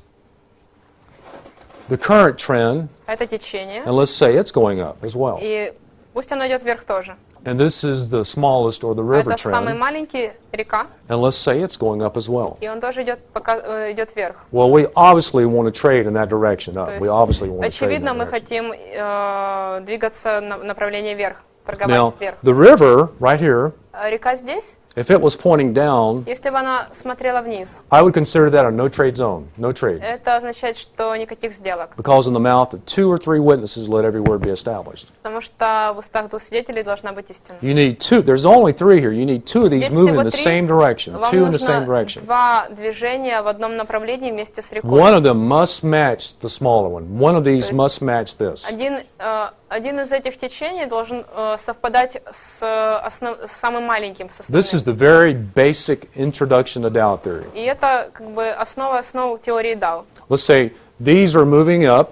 the current trend, Это течение. and let's say it's going up as well. И пусть оно идет вверх тоже. And this is the smallest or the river Это самый trend, маленький река. and let's say it's going up as well. И он тоже идет вверх. Well, we obviously want to trade in that direction up. То We есть, obviously want to trade in очевидно, that мы direction. хотим двигаться в направлении вверх, торговать Now, вверх. the river right here, Река здесь, if it was pointing down, если бы она смотрела вниз, I would consider that a no-trade zone, no trade. это означает, что никаких сделок. Because in the mouth of 2 or 3 witnesses, let every word be established. Потому что в устах 2 свидетелей должна быть истина. You need 2, there's only 3 here. You need 2 of these Здесь moving in всего the 3. same direction, Вам 2 in the same нужно direction. 2 движения в одном направлении вместе с рекой. One of them must match the smaller one. One of these must match this. Один из этих течений должен совпадать с самым маленьким This is составным. the very basic introduction to Dow theory. И это как бы основа основ теории Доу. Let's say these are moving up,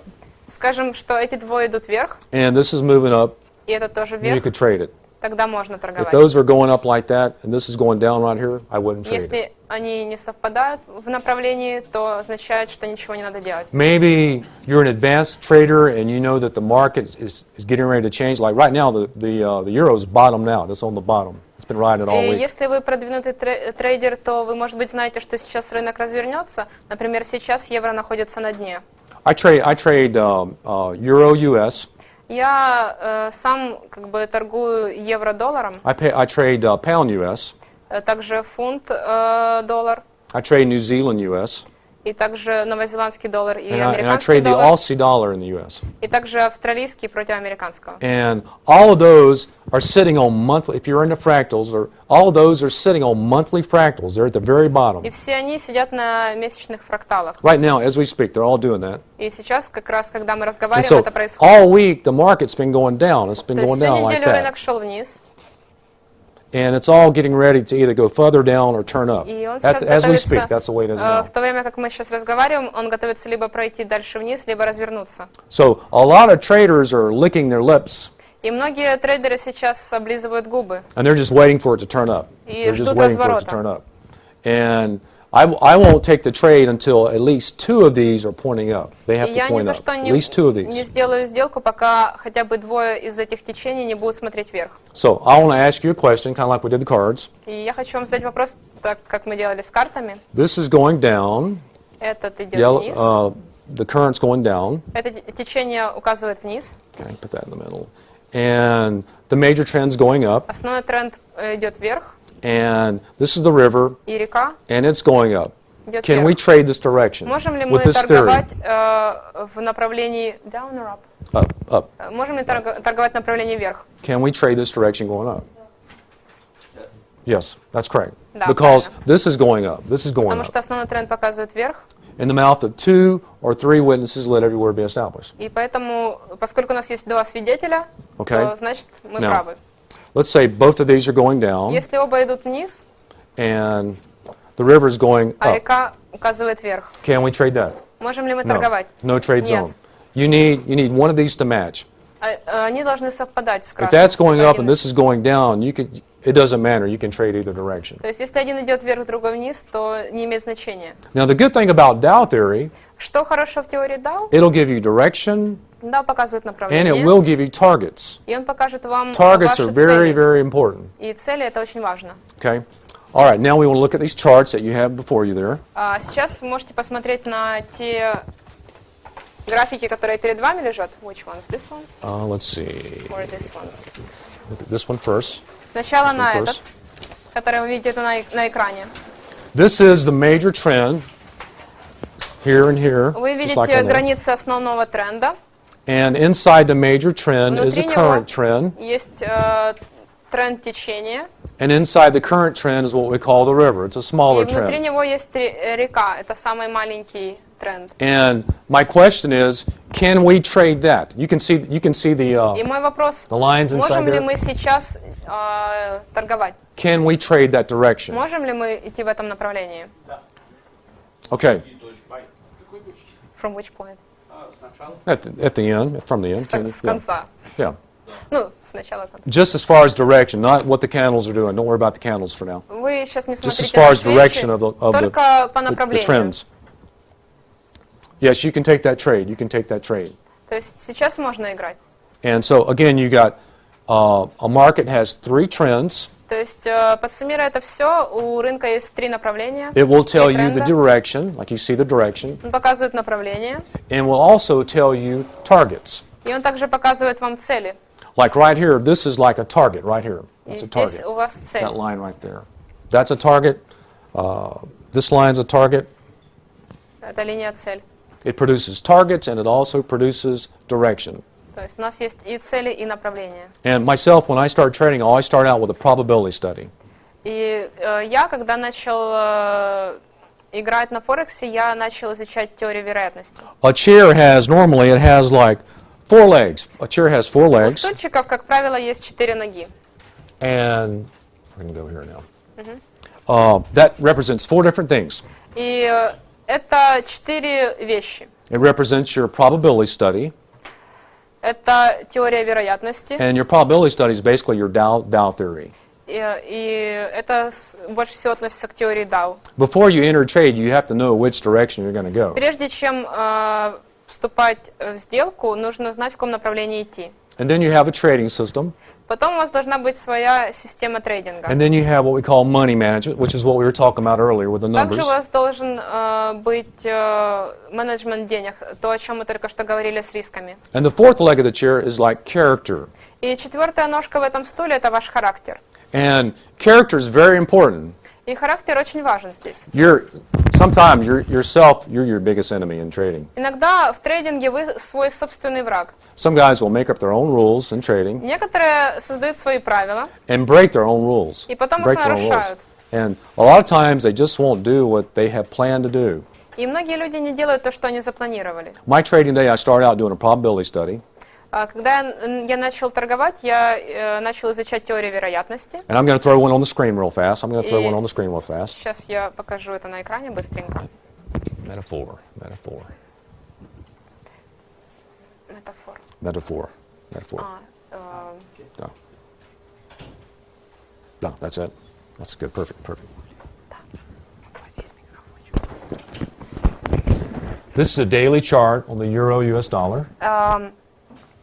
Скажем, что эти двое идут вверх, and this is moving up, и это тоже and you вверх, could trade it. тогда можно If торговать. those are going up like that, and this is going down right here, I wouldn't trade it. Если они не совпадают в направлении, то означает, что ничего не надо делать. Maybe you're an advanced trader and you know that the market is getting ready to change. Like right now, the euro's bottomed out. It's on the bottom. It's been riding it all И week. если вы продвинутый трейдер, то вы, может быть, знаете, что сейчас рынок развернется. Например, сейчас евро находится на дне. I trade euro US. Я сам как бы торгую евро-долларом, I trade pound US. также фунт-доллар I trade New Zealand US. И также новозеландский доллар и and I американский trade the доллар. Aussie dollar in the U.S. И также австралийский против американского. And all of those are sitting on monthly, if you're into fractals, or all of those are sitting on monthly fractals. They're at the very bottom. И все они сидят на месячных фракталах. Right now, as we speak, they're all doing that. И сейчас, как раз, когда мы And разговариваем, so это происходит. all week, the market's been going down. It's been То есть going всю down like неделю рынок that. шел вниз. And it's all getting ready to either go further down or turn up. И он сейчас As we speak, готовится, that's the way it is now. в то время как мы сейчас разговариваем, он готовится либо пройти дальше вниз, либо развернуться. So a lot of traders are licking their lips, И многие трейдеры сейчас облизывают губы. and they're just waiting for it to turn up. И They're just ждут waiting for it to разворота. turn up. And I won't take the trade until at least two of these are pointing up. They have И to я ни point за up. что At least two of не these. сделаю сделку, пока хотя бы двое из этих течений не будут смотреть вверх. So I want to ask you a question, kind of like we did the cards. И я хочу вам задать вопрос, так как мы делали с картами. This is going down. Этот идет вниз. The current's going down. Это течение указывает вниз. Okay, put that in the middle. And the major trend's going up. Основной тренд идет вверх. And this is the river, И река and it's going up. идет Can we вверх. trade this direction Можем ли мы with this theory? торговать в направлении down or up? Up. Можем ли торговать в направлении вверх? Can we trade this direction going up? Yes, that's correct. Да, Because правильно. this is going up. This is going Потому up. что основной тренд показывает вверх. In the mouth of two or three witnesses, let every word be established. И поэтому, поскольку у нас есть два свидетеля, Okay. то значит мы Now, правы. Let's say both of these are going down, Если оба идут вниз, and the river is going а up. река указывает вверх, Can we trade that? можем ли мы No. торговать? No trade Нет. zone. You need one of these to match. Они должны совпадать с If красным. that's going up and Один. this is going down, it doesn't matter. You can trade either direction. То есть если один идет вверх, другой вниз, то не имеет значения. Now, the good thing about Dow theory, Что хорошо в теории Доу? it'll give you direction, Доу показывает and it направление, will give you targets. и он покажет вам Targets ваши are very, цели. very important. И цели это очень важно. Okay? All right, now we want to look at these charts that you have before you there. Сейчас вы можете посмотреть на те графики, которые перед вами лежат. Which ones? This one Let's see. or this ones? Look at this one first. Сначала This one на first. этот, который вы видите на экране. This is the major trend here and here, Вы just like видите on there. границы основного тренда. And inside the major trend is a Внутри current него trend, есть тренд течения, and inside the current trend is what we call the river. It's a и smaller внутри trend. него есть река. Это самый маленький тренд. And my question is, can we trade that? You can see the И мой вопрос, the lines inside можем ли there. мы сейчас торговать? Can we trade that direction? Можем ли мы идти в этом направлении? Okay. From which point? At the end, from the end. С конца. Yeah. Ну, сначала конца. Just as far as direction, not what the candles are doing. Don't worry about the candles for now. Вы сейчас не Just as смотрите far на as direction свечи, of the только по the направлению. trends. Yes, you can take that trade. You can take that trade. То есть сейчас можно играть. And so again, you got a market has three trends. То есть, подсуммируя это все, у рынка есть три направления. It will tell три you the тренда. direction, like you see the direction, Он показывает направление, and will also tell you targets. и он также показывает вам цели. Like right here, this is like a target right here. И That's a здесь target. у вас цель. That line right there. That's a target. This line's a target. Это линия цель. It produces targets, and it also produces direction. То есть у нас есть и цели, и направления. And myself, when I start trading, I always start out with a probability study. И я, когда начал играть на Форексе, я начал изучать теорию вероятности. A chair has, normally, it has like 4 legs. A chair has 4 У legs. стульчиков, как правило, есть 4 ноги. And we're going to go here now. That represents 4 different things. И это 4 вещи. It represents your probability study. Это теория вероятности. And your probability study is basically your Dow theory. И это больше всего относится к теории Доу. Before you enter a trade, you have to know which direction you're going to go. Прежде чем вступать в сделку, нужно знать, в каком направлении идти. And then you have a trading system. Потом у вас должна быть своя система трейдинга. And then you have what we call money management, which is what we were talking about earlier with the Также numbers. у вас должен быть менеджмент денег, то, о чем мы только что говорили с рисками. And the fourth leg of the chair is like character. И четвертая ножка в этом стуле – это ваш характер. And character is very important. И характер очень важен здесь. Sometimes you're your biggest enemy in trading. Иногда в трейдинге вы свой собственный враг. Some guys will make up their own rules in trading. Некоторые создают свои правила. And break their own rules. И потом их нарушают. And a lot of times they just won't do what they have planned to do. И многие люди не делают то, что они запланировали. My trading day, I started out doing a probability study. Когда я начал торговать, я начал изучать теорию вероятности. And I'm going to throw one on the screen real fast. I'm going to throw one on the screen real fast. Сейчас я покажу это на экране быстренько. Metaphor. No, that's it. That's good. Perfect. This is a daily chart on the euro-US dollar.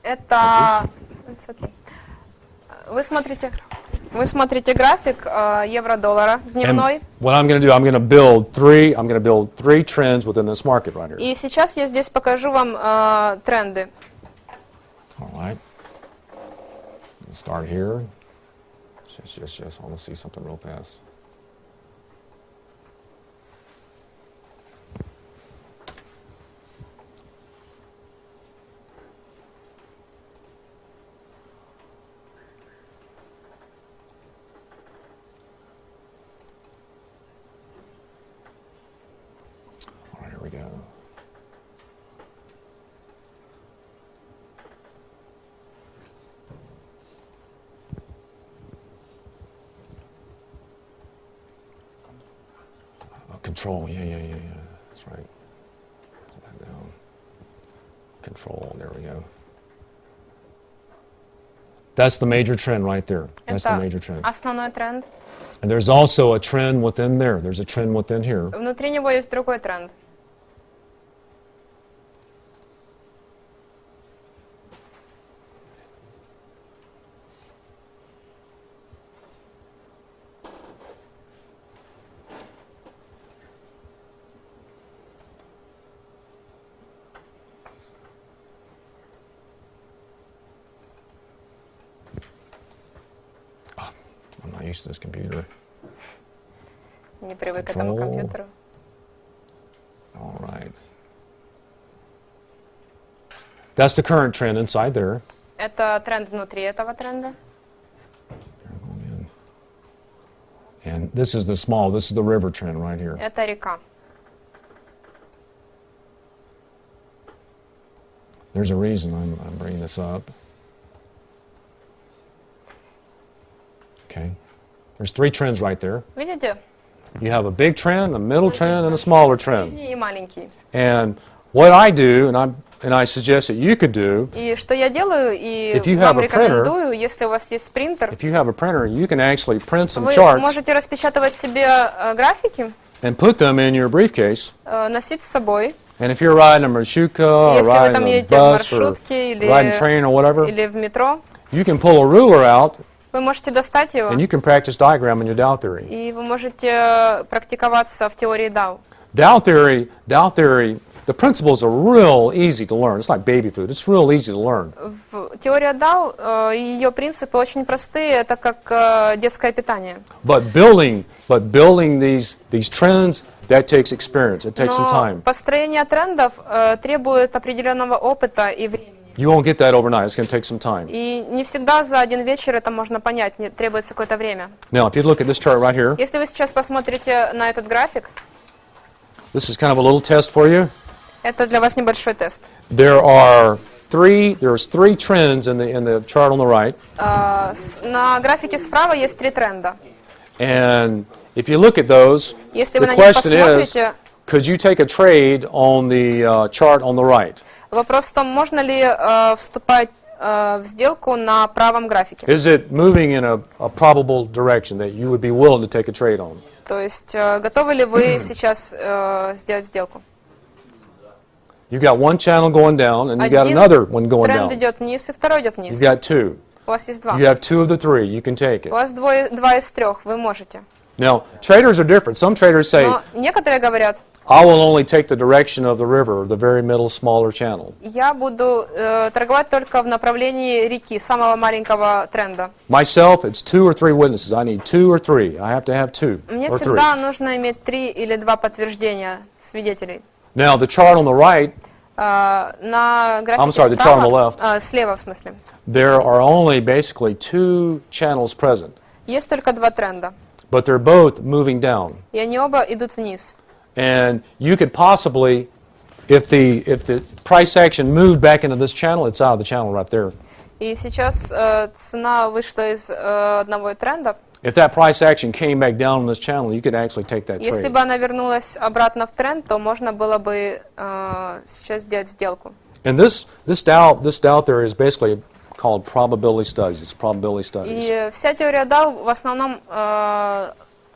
Это... Вы смотрите график евро-доллара дневной. What I'm going to do, I'm going to build three trends within this market right here. И сейчас я здесь покажу вам тренды. All right. Let's start here. Yes. I want to see something real fast. All right, here we go. Control, yeah. That's right. Pull that down. Control, there we go. That's the major trend right there. That's the major trend. Основной тренд. And there's also a trend within there. There's a trend within here. Внутри него есть другой тренд. I'm not used to this computer. Не привык к этому компьютеру. All right. That's the current trend inside there. Это тренд внутри этого тренда. And this is the river trend right here. Это река. There's a reason I'm bringing this up. Okay. There's three trends right there. Видите? You have a big trend, a middle trend, and a smaller trend. И маленький. And what I do, and I suggest that you could do, И что я делаю, и if you вам have a printer, рекомендую, если у вас есть принтер, if you have a printer, you can actually print some вы charts можете распечатывать себе графики, and put them in your briefcase. носить с собой. And if you're riding a marshrutka, or Если вы там riding a едете в bus, or маршрутке riding a train, or whatever, или в метро, you can pull a ruler out, вы можете достать его, and you can practice diagramming your Dow theory. и вы можете практиковаться в теории Доу. Dow theory, the principles are real easy to learn. It's like baby food. It's real easy to learn. Теория Доу, ее принципы очень простые, это как детское питание. But building these trends, that takes experience. It takes some Но time. построение трендов требует определенного опыта и времени. You won't get that overnight. It's going to take some time. И не всегда за один вечер это можно понять, требуется какое-то время. Now, if you look at this chart right here, Если вы сейчас посмотрите на этот график, this is kind of a little test for you. это для вас небольшой тест. There's three trends in the chart on the right. На графике справа есть три тренда. And if you look at those, Если вы the на них question is, посмотрите, could you take a trade on the chart on the right? вопрос в том, можно ли вступать в сделку на правом графике. Is it moving in a probable direction that you would be willing to take a trade on? То есть, готовы ли вы сейчас сделать сделку? You've got one channel going down, and you got another one going тренд down. идет вниз, и второй идет вниз. You've got two. У вас есть два. You have two of the three. You can take У it. вас два из трех, вы можете. Now, traders are different. Some traders say, Но некоторые говорят, I will only take the direction of the river, the very middle, smaller channel. Я буду торговать только в направлении реки, самого маленького тренда. Myself, it's 2 or 3 witnesses. I need 2 or 3. I have to have 2 Мне or 3. всегда нужно иметь 3 или 2 подтверждения свидетелей. Now, the chart on the right, На графике I'm sorry, the chart on the left. Слева в смысле. There are only basically 2 channels present, Есть только 2 тренда. but they're both moving down. И они оба идут вниз. And you could possibly, if the price action moved back into this channel, it's out of the channel right there. И сейчас цена вышла из одного тренда. If that price action came back down on this channel, you could actually take that Если trade. бы она вернулась обратно в тренд, то можно было бы сейчас сделать сделку. And this Dow theory is basically called probability studies. It's probability studies. И вся теория Доу в основном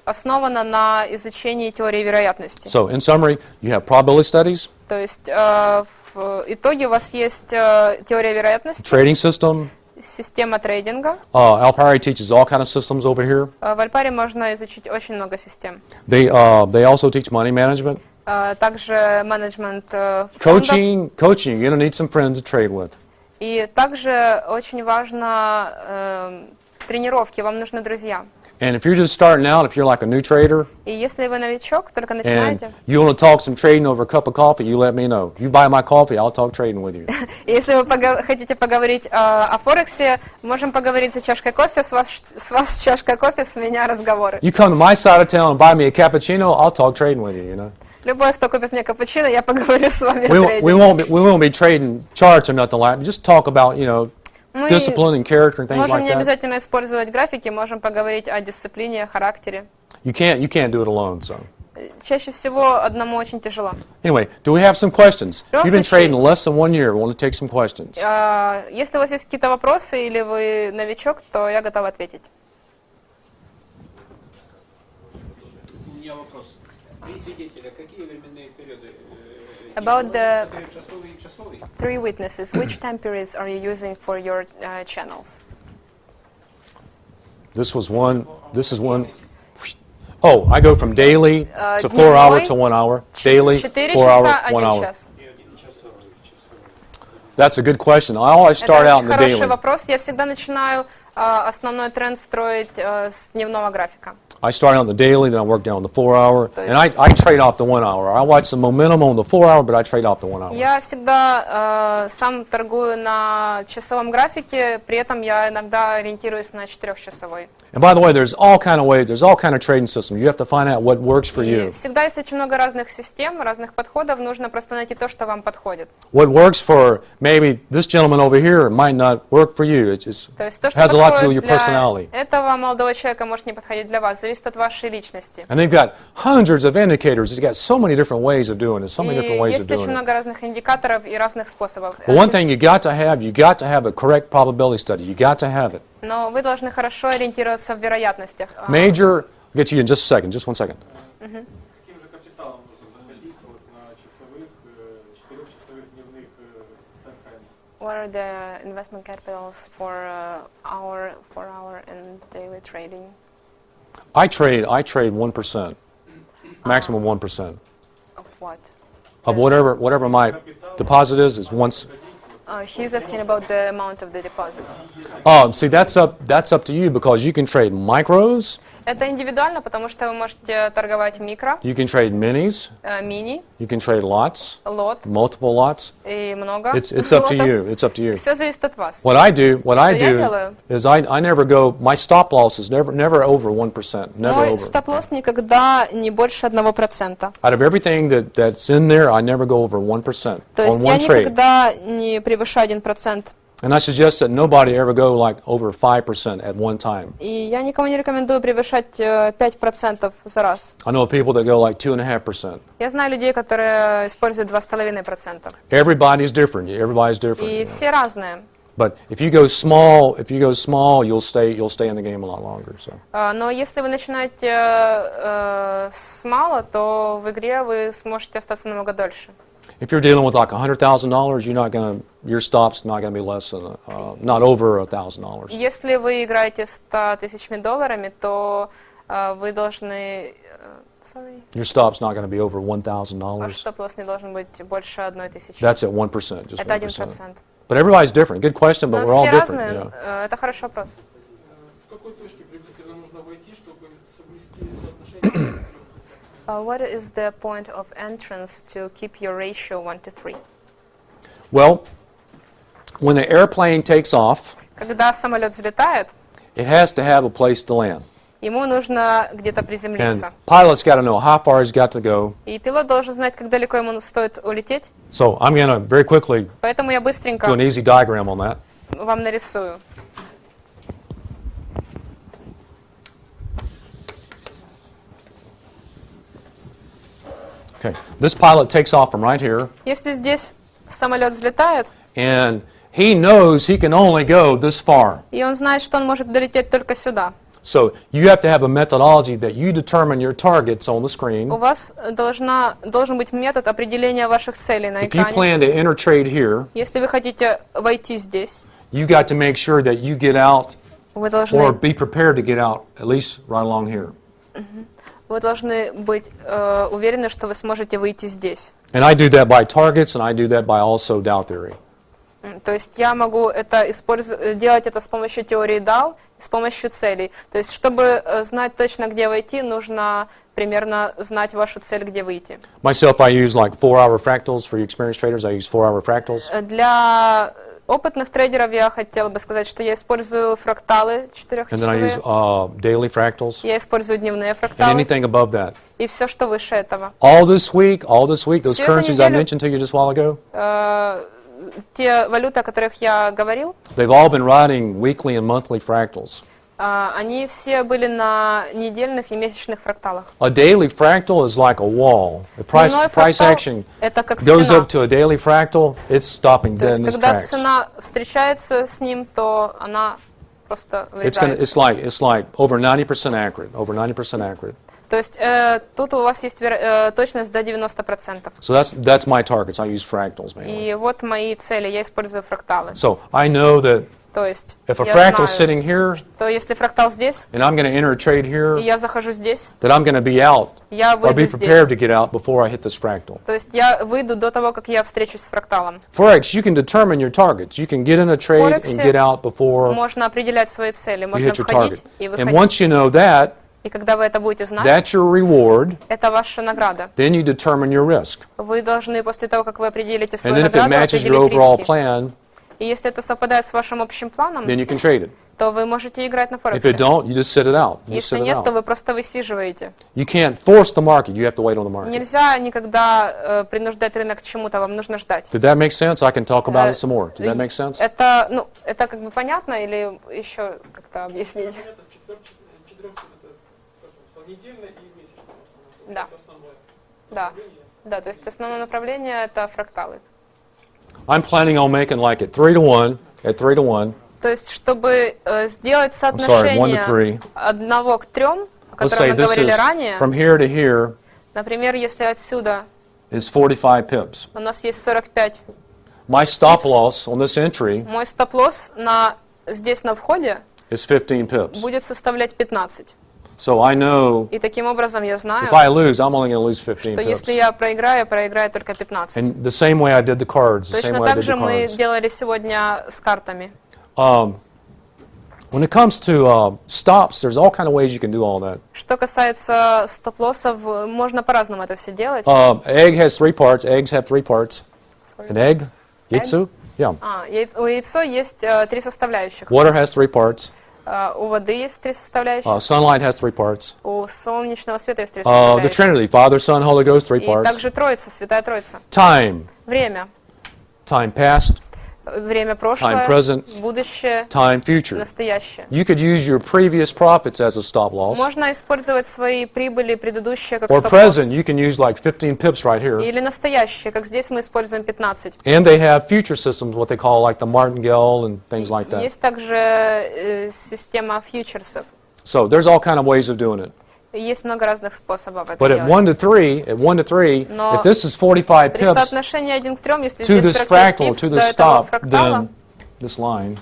основана на изучении теории вероятности. So, in summary, you have probability studies, То есть в итоге у вас есть теория вероятности, trading system. система трейдинга. Alpari teaches all kind of systems over here. В Альпаре можно изучить очень много систем. They also teach money management. Также менеджмент фондов. Coaching, you're going to need some friends to trade with. И также очень важно тренировки, вам нужны друзья. And if you're just starting out, if you're like a new trader, И если вы новичок, только and начинаете, you want to talk some trading over a cup of coffee, you let me know. You buy my coffee, I'll talk trading with you. и если вы хотите поговорить о Форексе, можем поговорить за чашкой кофе, с вас чашка кофе, с меня разговоры. You come to my side of town and buy me a cappuccino, I'll talk trading with you, you know. Любой, кто купит мне капучино, я поговорю с вами о We трейдинге. won't be trading charts or nothing like that. Just talk about, you know, Мы discipline and character and things можем like не that. обязательно использовать графики, можем поговорить о дисциплине, характере. You can't do it alone, so. Чаще всего одному очень тяжело. Anyway, do we have some questions? If В you've любом been trading случае, less than 1 year, we want to take some questions. Если у вас есть какие-то вопросы или вы новичок, то я готова ответить. У меня вопрос. Три свидетеля, какие временные периоды? About the Часовый и часовый? 3 witnesses, which time periods are you using for your channels? This is one. Oh, I go from daily to 4 hour to 1 hour. Daily, 4 4 hour, часа, 1 1 hour. час. That's a good question. I always start Это out in очень the хороший daily. вопрос. Я всегда начинаю основной тренд строить с дневного графика. I start out in the daily, then I work down the 4 hour, То and I trade off the 1 hour. I watch the momentum on the 4 hour, but I trade off the 1 hour. Я всегда сам торгую на часовом графике, при этом я иногда ориентируюсь на 4-часовой. And by the way, there's all kind of ways, there's all kind of trading systems. You have to find out what works for И you. всегда есть очень много разных систем, разных подходов. Нужно просто найти то, что вам подходит. What works for maybe this gentleman over here might not work for you. It just То есть то, что has a lot to do with подходит your personality. для этого молодого человека, может не подходить для вас. Зависит от вашей личности. And they've got hundreds of indicators. It's got so many different ways of doing it, so many И different ways of есть очень doing it. много разных индикаторов и разных способов. But one thing you got to have a correct probability study. You got to have it. Но вы должны хорошо ориентироваться в вероятностях. Major, I'll get to you in just a second, just 1 second. Каким же капиталом нужно заходить вот на часовых, 4-часовых дневных таймфреймах? What are the investment capitals for hour, 4-hour and daily trading? I trade 1%, maximum 1% Of what? of whatever my deposit is once. He's asking about the amount of the deposit. See, that's up to you because you can trade micros, Это индивидуально, потому что вы можете торговать микро, you can trade minis, мини, you can trade lots, лот multiple lots. и много. It's up to лотов. you. It's up to you. Все зависит от вас. What I do я делаю? is I never go. My stop loss is never over 1%. Never Мой over. стоп-лосс никогда не больше 1%. Out of everything that's in there, I never go over 1% То есть on я one trade. никогда не превышаю 1%. And I suggest that nobody ever go like over 5% at one time. И я никому не рекомендую превышать 5% за раз. I know people that go like 2.5%. Я знаю людей, которые используют 2,5%. Everybody's different. Everybody's different. И You know. все разные. But if you go small, you'll stay in the game a lot longer. So. Но если вы начинаете с мала, то в игре вы сможете остаться намного дольше. If you're dealing with like $100,000, your stop's not going to be less than not over $1,000. Если вы играете $100 000, то вы должны Sorry. Your stop's not going to be over Ваш $1,000. стоп-лосс не должен быть больше 1,000. That's at 1%, just Это 1%. 1%. But everybody's different. Good question, but Но we're all все different. разные. Yeah. Это хороший вопрос. В какой точке приблизительно нужно войти, чтобы соблюсти соотношение? What is the point of entrance to keep your ratio 1 to 3? Well, when the airplane takes off, Когда самолет взлетает, it has to have a place to land. ему нужно где-то And приземлиться. pilot's got to know how far he's got to go. И пилот должен знать, как далеко ему стоит улететь. So I'm going to very quickly Поэтому я do быстренько an easy diagram on that. вам нарисую. Okay, this pilot takes off from right here, Если здесь самолет взлетает, and he knows he can only go this far. и он знает, что он может долететь только сюда. So you have to have a methodology that you determine your targets on the У screen. вас должен быть метод определения ваших целей на If you экране. plan to enter trade here, Если вы хотите войти здесь, you got to make sure that you get out вы or должны be prepared to get out at least right along here. быть уверены, что вы сможете выйти здесь. And I do that by targets, and I do that by also Dow theory. То есть я могу делать это с помощью теории Доу, с помощью целей. То есть чтобы знать точно, где войти, нужно примерно знать вашу цель, где выйти. Myself, I use like 4-hour fractals. For you experienced traders, I use 4-hour fractals. Для опытных трейдеров я хотела бы сказать, что я использую фракталы And then I use 4-часовые. daily fractals. Я использую дневные And фракталы. anything above that. И все, что выше этого. All this week, those Всю эту currencies I неделю- mentioned to you just a while ago, Те валюты, о которых я говорил, they've all been riding weekly and monthly fractals. они все были на недельных и месячных фракталах. A daily fractal is like a wall. The price Дневной price фрактал action – это как goes стена. up to a daily fractal, it's stopping То dead in есть, its когда tracks. цена встречается с ним, то она просто вырезается. It's like over 90% accurate. То есть тут у вас есть точность до 90%. So that's my targets. I use fractals mainly. И вот мои цели, я использую фракталы. So I know that То есть if a я fractal's знаю, sitting here то если фрактал здесь, and I'm going to enter a trade и here, я захожу здесь, that I'm going to be out я or be выйду prepared to здесь. get out before I hit this fractal. То есть я выйду до того, как я встречусь с фракталом. Forex, you can determine your targets. You can get in a trade and get out before Можно определять свои цели, you можно hit your target. входить и And выходить. once you know that, И когда вы это будете знать, that's your reward, это ваша награда. then you determine your risk. Вы должны после того, как вы определите And свою then if it награду, matches your определить overall риски. plan, И если это совпадает с вашим общим планом, then you can trade it. то вы можете играть на If Форексе. it don't, you just sit it out. You just Если sit it нет, то out. вы просто высиживаете. You can't force the market. You have to wait on the market. Нельзя никогда принуждать рынок к чему-то, вам нужно ждать. Did that make sense? I can talk about it some more. Did that make sense? Это как бы понятно или еще как-то объяснить? Недельное и месячное основное. Да. Это основное Да. направление. Да, то есть основное направление это фракталы. I'm planning on making like at 3 to 1, at 3 to 1. То есть, чтобы сделать sorry, 1 to соотношение 3. 1 к 3, о Let's котором say мы this говорили is ранее, from here to here например, если отсюда is 45 pips. у нас есть 45, My stop loss on this entry мой стоп-лосс здесь на входе is 15 pips. будет составлять 15. So I know И таким образом я знаю, if I lose, I'm only going to lose 15 что если pips. я проиграю только 15. And the same way I did the cards, the same Точно way I так did же the мы cards. делали сегодня с картами. When it comes to stops, there's all kind of ways you can do all that. Что касается стоп-лоссов, можно по-разному это все делать. Egg has 3 parts. Eggs have 3 parts. An egg, jitsu, yeah. У яйцо есть 3 составляющих. Water has 3 parts. У воды есть 3 составляющих. Sunlight has 3 parts. У солнечного света есть 3 The составляющих. Trinity, Father, Son, Holy Ghost, 3 И parts. также Троица, Святая Троица. Time, Время. time past, Время прошлое, Time present. будущее, time future. настоящее. You could use your previous profits as a stop loss. Можно использовать свои прибыли предыдущие как Or стоп-лосс. present, you can use like 15 pips right here. Или настоящее, как здесь мы используем 15. And they have future systems, what they call like the martingale and things like that. Есть также система фьючерсов. So there's all kind of ways of doing it. Есть много разных способов это But at делать. 1 to 3, Но if this is 45 При pips соотношении 1 к 3, если to здесь this 45 fractal, пипс to до this этого stop, фрактала, then this line,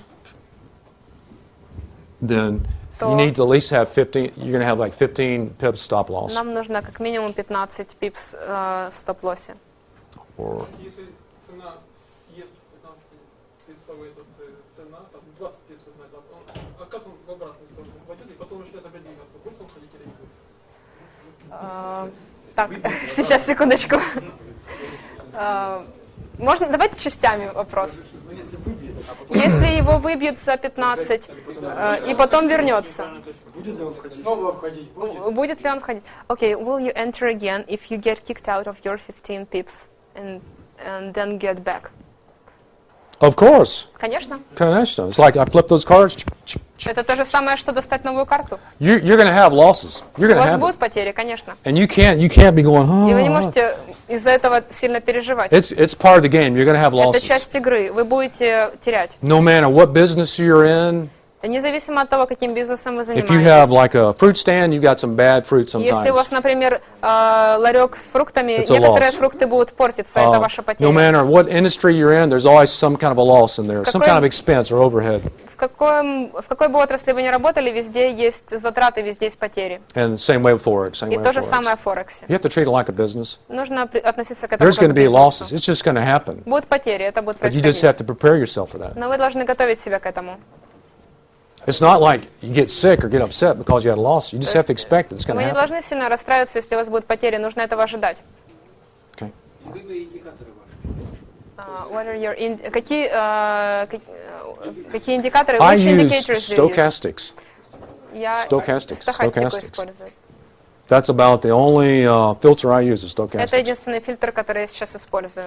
then You need to at least have 15, you're going to have like 15 pips stop loss. нам нужно как минимум 15 пипс в стоп-лоссе. Если цена съест 15 пипсовый цена, там 20 пипсов на это, а как он в обратную сторону пойдет и потом начнет опять двигаться? Будет он ходить или не будет? Так, сейчас, секундочку. Можно, давайте частями вопрос. Если его выбьют за 15 и потом вернется, будет ли он входить? Okay, will you enter again if you get kicked out of your 15 pips and then get back? Of course. Конечно. Конечно. It's like I flip those cards. Это то же самое, что достать новую карту. You're going to have losses. You're У going to вас have будут it. потери, конечно. And you can't be going, И вы не можете из-за этого сильно переживать. It's part of the game. You're going to have Это losses. часть игры. Вы будете терять. No matter what business you're in. Независимо от того, каким бизнесом вы If you have занимаетесь. like a fruit stand, you've got some bad fruit Если у вас, sometimes. например, ларек с фруктами, It's a некоторые loss. фрукты будут портиться, это ваша No потеря. matter what industry you're in, there's always some kind of a loss in there, some kind of expense or overhead. В какой бы отрасли вы ни работали, везде есть затраты, везде есть потери. And the same way with Forex. Same И way то with же самое Forex. в Форексе. You have to treat it like a business. Нужно относиться к этому There's как going к to be losses. бизнесу. It's just going to happen. Будут потери, это будет But you just have происходить. to prepare yourself for that. Но вы должны готовить себя к этому. It's not like you get sick or get upset because you had a loss. You just have to expect it's going Вы to не happen. должны сильно расстраиваться, если у вас будут потери, нужно этого ожидать. Okay. What are your какие индикаторы? I Which use indicators do you use? stochastics. Я Stochastics. стохастику Stochastics. использую. That's about the only filter I use is Это stochastics. единственный фильтр, который я сейчас использую.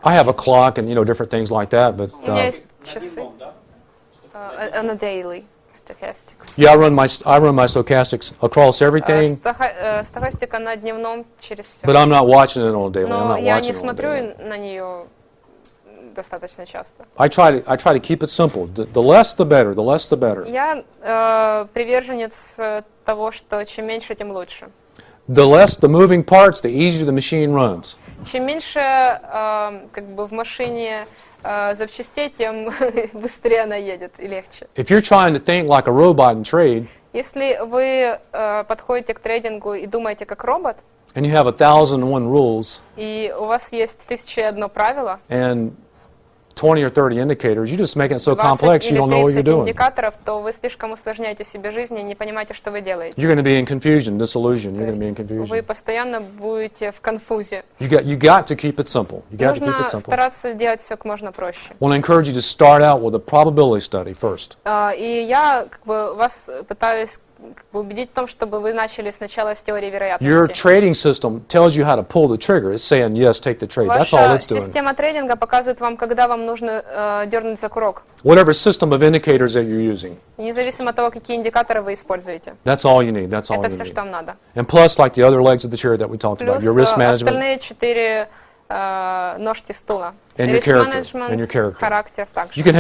I have a clock and different things like that, but У меня есть часы. On a daily stochastics. yeah, I run my stochastics across everything, Стохастика на дневном через все. but I'm not watching it on a daily. I'm Но not я watching не it on a смотрю daily. на нее достаточно часто. I try to keep it simple. The less the better. The less the better. Я приверженец того, что чем меньше, тем лучше. The less the moving parts, the easier the machine runs. Чем меньше как бы в машине запчастей, тем быстрее она едет и легче. If you're trying to think like a robot and trade, Если вы подходите к трейдингу и думаете как робот, and you have 1001 rules и у вас есть 1001 правило, and 20 or 30 indicators, you just make it so 20 complex you или don't know what you're 30 doing. индикаторов, то вы слишком усложняете себе жизнь и не понимаете, что вы делаете. You're going to be in confusion, disillusion. You're То going to be in есть confusion. вы постоянно будете в конфузе. You got to keep it simple. You got to keep Нужно it simple. стараться делать все как можно проще. I want to encourage you to start out with a probability study first. И я как бы вас пытаюсь как бы убедить в том, чтобы вы начали сначала с теории Your вероятности. trading system tells you how to pull the trigger. It's saying, yes, take the trade. That's all Ваша it's doing. система трейдинга показывает вам, когда вам нужно дернуть за курок. Whatever system of indicators that you're using, Независимо от того, какие индикаторы вы используете. that's all you need. That's all Это you все, need. что вам надо. And plus, like the other legs of the chair that we talked about, Плюс your risk management остальные 4 ножки стула. and your Риск character. And your менеджмент, character. характер также. You can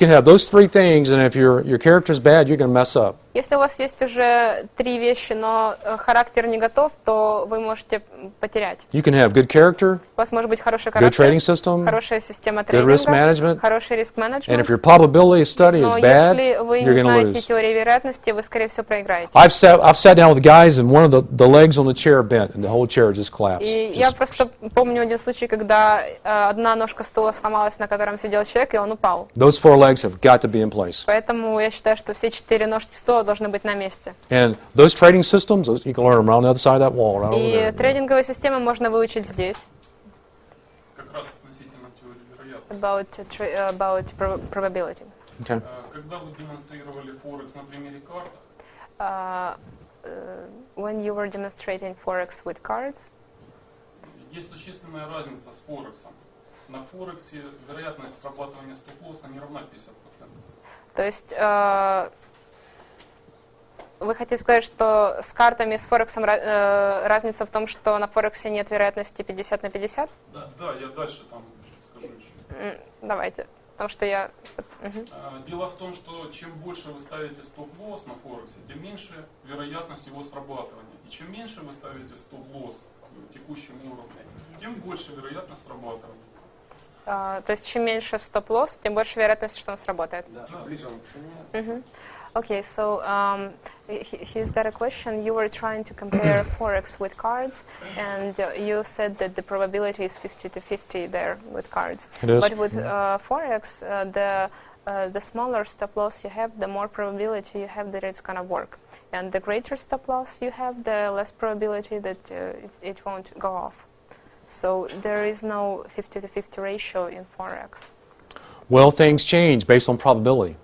have those three things, and if your character's bad, you're going to mess up. Если у вас есть уже 3 вещи, но характер не готов, то вы можете потерять. You can have good character, У вас может быть хороший good характер, trading system, хорошая система good risk трейдинга, management, хороший риск and if менеджмент. your probability study is Но bad, если вы you're не going to знаете lose. теории вероятности, вы, скорее всего, проиграете. I've sat down with guys, and one of the legs on the chair bent, and the whole chair just collapsed. И я Just- просто помню один случай, когда одна ножка стула сломалась, на котором сидел человек, и он упал. Those 4 legs have got to be in place. Поэтому я считаю, что все 4 ножки стула должны быть на месте. And those trading systems, you can learn them around the other side of that wall, right over И there. трейдинговые системы можно выучить здесь. Как раз относительно теории вероятности. About probability. Okay. Когда вы демонстрировали Форекс на примере карт, When you were demonstrating Forex with cards, есть существенная разница с Форексом. На Форексе вероятность срабатывания стоп-лосса не равна 50%. то есть вы хотите сказать, что с картами и с Форексом разница в том, что на Форексе нет вероятности 50 на 50? Да, я дальше там скажу еще. Давайте, потому что я... Дело в том, что чем больше вы ставите стоп-лосс на Форексе, тем меньше вероятность его срабатывания. И чем меньше вы ставите стоп-лосс в текущем уровне, тем больше вероятность срабатывания. То есть чем меньше стоп-лосс, тем больше вероятность, что он сработает. Да. Okay, so he's got a question. You were trying to compare forex with cards, and you said that the probability is 50-50 there with cards. It is. But with forex, the smaller stop loss you have, the more probability you have that it's gonna work, and the greater stop loss you have, the less probability that it won't go off. So there is no 50-50 ratio in forex. Well, things change based on probability.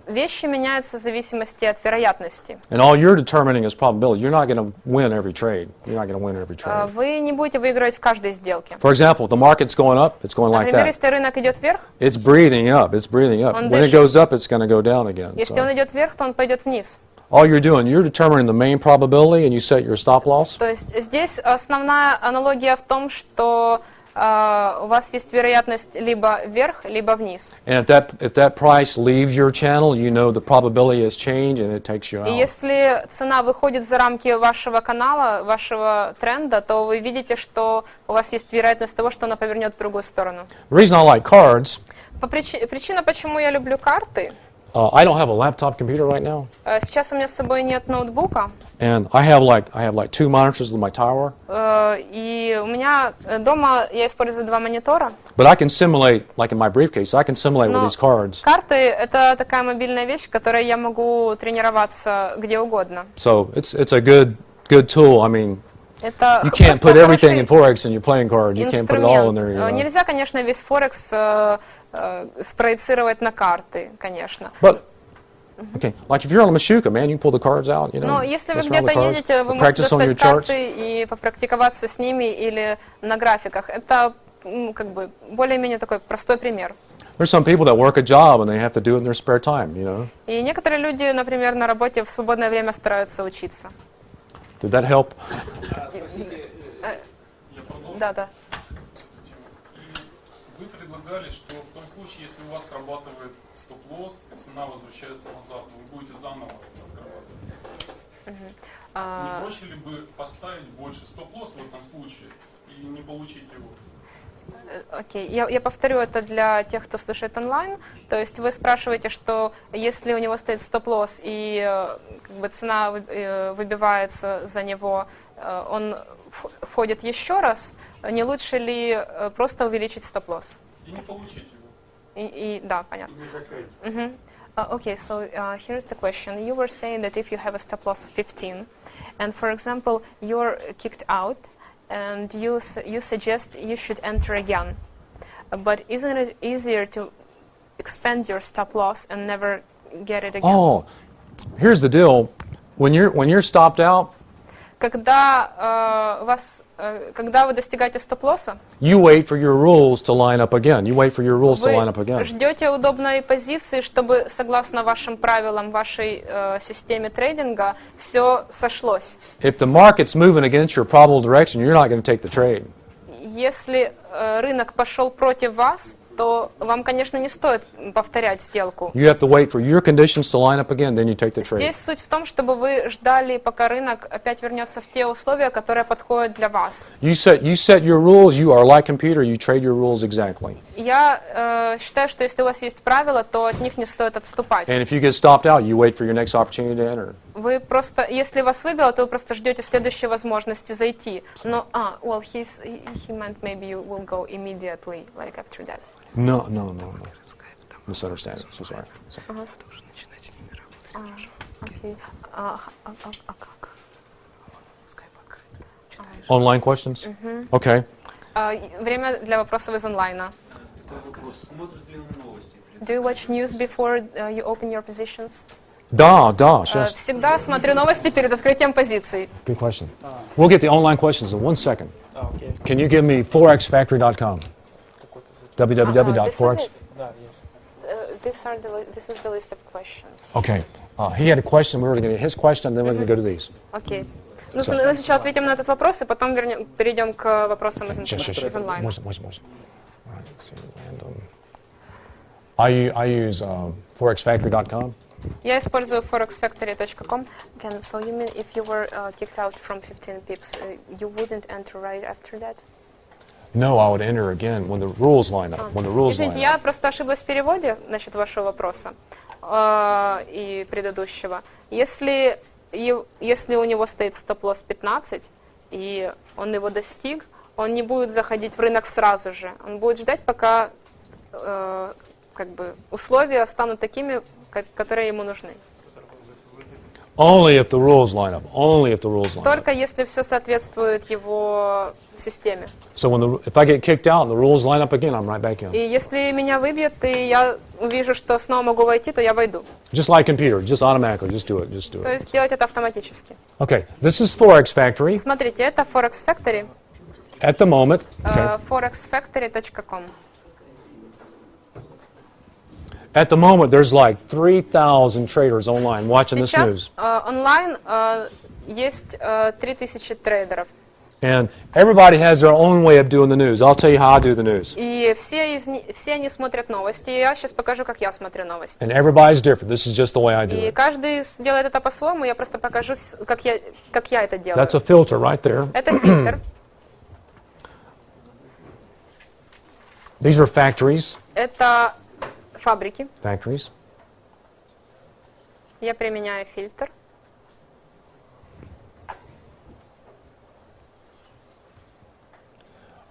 Вещи меняются в зависимости от вероятности. And all you're determining is probability. You're not going to win every trade. You're not going to win every trade. Вы не будете выигрывать в каждой сделке. For example, if the market's going up, it's going like Например, that. если рынок идет вверх, It's breathing up. It's breathing up. Он When it дышит. goes up, it's going to go down again. если So он идет вверх, то он пойдет вниз. all you're doing, you're determining the main probability, and you set your stop loss. То есть здесь основная аналогия в том, что у вас есть вероятность либо вверх, либо вниз. And if that price leaves your channel, you know the probability has changed, and it takes you И out. если цена выходит за рамки вашего канала, вашего тренда, то вы видите, что у вас есть вероятность того, что она повернет в другую сторону. The reason I like cards, Причина, почему я люблю карты, I don't have a laptop computer right now, сейчас у меня с собой нет ноутбука, and I have like 2 monitors in my tower. и у меня дома я использую 2 монитора. But I can simulate, like in my briefcase, I can simulate with Но these cards. карты — это такая мобильная вещь, которой я могу тренироваться где угодно. So it's a good tool. I mean, Это you can't просто put everything in хороший forex and you're playing cards. You can't put it all in there. You know. Нельзя, конечно, весь форекс спроецировать на карты, конечно. But okay, like if you're on a Mashuka, man, you can pull the cards out. You know, Но если вы mess around with где-то cards, едете, вы можете practice on your достать charts. карты и попрактиковаться с ними или на графиках. Это как бы более-менее такой простой пример. There's some people that work a job and they have to do it in their spare time. You know. И некоторые люди, например, на работе в свободное время стараются учиться. Did that help? Да, да. Вы предлагали, что в том случае, если у вас срабатывает стоп-лосс и цена возвращается назад, вы будете заново открываться. Не проще ли бы поставить больше стоп-лосс в этом случае и не получить его? Окей, я повторю это для тех, кто слушает онлайн. То есть вы спрашиваете, что если у него стоит стоп-лосс и как бы цена выбивается за него, он входит еще раз, не лучше ли просто увеличить стоп-лосс? И не получить его. Да, понятно. Okay, so here's the question. You were saying that if you have a stop loss of 15, and for example, you're kicked out, and you suggest you should enter again, but isn't it easier to expand your stop loss and never get it again? Oh, here's the deal. When you're stopped out, когда вы достигаете стоп-лосса, you wait for your rules to line up again. You wait for your rules to line up again. вы ждете удобной позиции, чтобы, согласно вашим правилам, вашей системе трейдинга, все сошлось. If the market's moving against your probable direction, you're not going to take the trade. Если рынок пошел против вас, то вам, конечно, не стоит повторять сделку. You have to wait for your conditions to line up again, then you take the trade. Здесь суть в том, чтобы вы ждали, пока рынок опять вернется в те условия, которые подходят для вас. You set your rules. You are like computer. You trade your rules exactly. Я считаю, что если у вас есть правила, то от них не стоит отступать. And if you get stopped out, you wait for your next opportunity to enter. Вы просто, если вас выбило, то вы просто ждете следующей возможности зайти. Но, well, he meant maybe you will go immediately, like after that. No. Misunderstanding. So sorry. Okay. Как? Online questions? Okay. Время для вопросов из онлайна. Do you watch news before you open your positions? Да, сейчас. Всегда смотрю новости перед открытием позиций. Good question. We'll get the online questions in 1 second. Can you give me forexfactory.com? www.forex. This is the list of questions. Okay. He had a question. We were going to get his question, then we're going to go to these. Окей. Ну, сначала ответим на этот вопрос, и потом перейдем к вопросам из онлайна. Можно. I use forexfactory.com. Я использую forexfactory.com. So you mean if you were kicked out from 15 pips, you wouldn't enter right after that? No, I would enter again when the rules line up. When the rules line Извините, я up. просто ошиблась в переводе насчет вашего вопроса. и предыдущего. Если у него стоит стоп-лосс 15, и он его достиг, он не будет заходить в рынок сразу же. Он будет ждать, пока условия станут такими, которые ему нужны. Only if the rules line up. Only if the rules line up. Только если все соответствует его системе. So if I get kicked out and the rules line up again, I'm right back in. И если меня выбьет, и я увижу, что снова могу войти, то я войду. Just like computer, just automatically, just do it. То есть делать это автоматически. Okay, this is Forex Factory. Смотрите, это Forex Factory. At the moment, okay. Forexfactory.com. At the moment, there's like 3,000 traders online watching this news. Сейчас онлайн есть 3000 трейдеров. And everybody has their own way of doing the news. I'll tell you how I do the news. И все они смотрят новости. И я сейчас покажу, как я смотрю новости. And everybody's different. This is just the way I do И it. каждый делает это по-своему. Я просто покажу, как я это делаю. That's a filter right there. Это фильтр. These are factories. Это фабрики. Factories. Я применяю фильтр.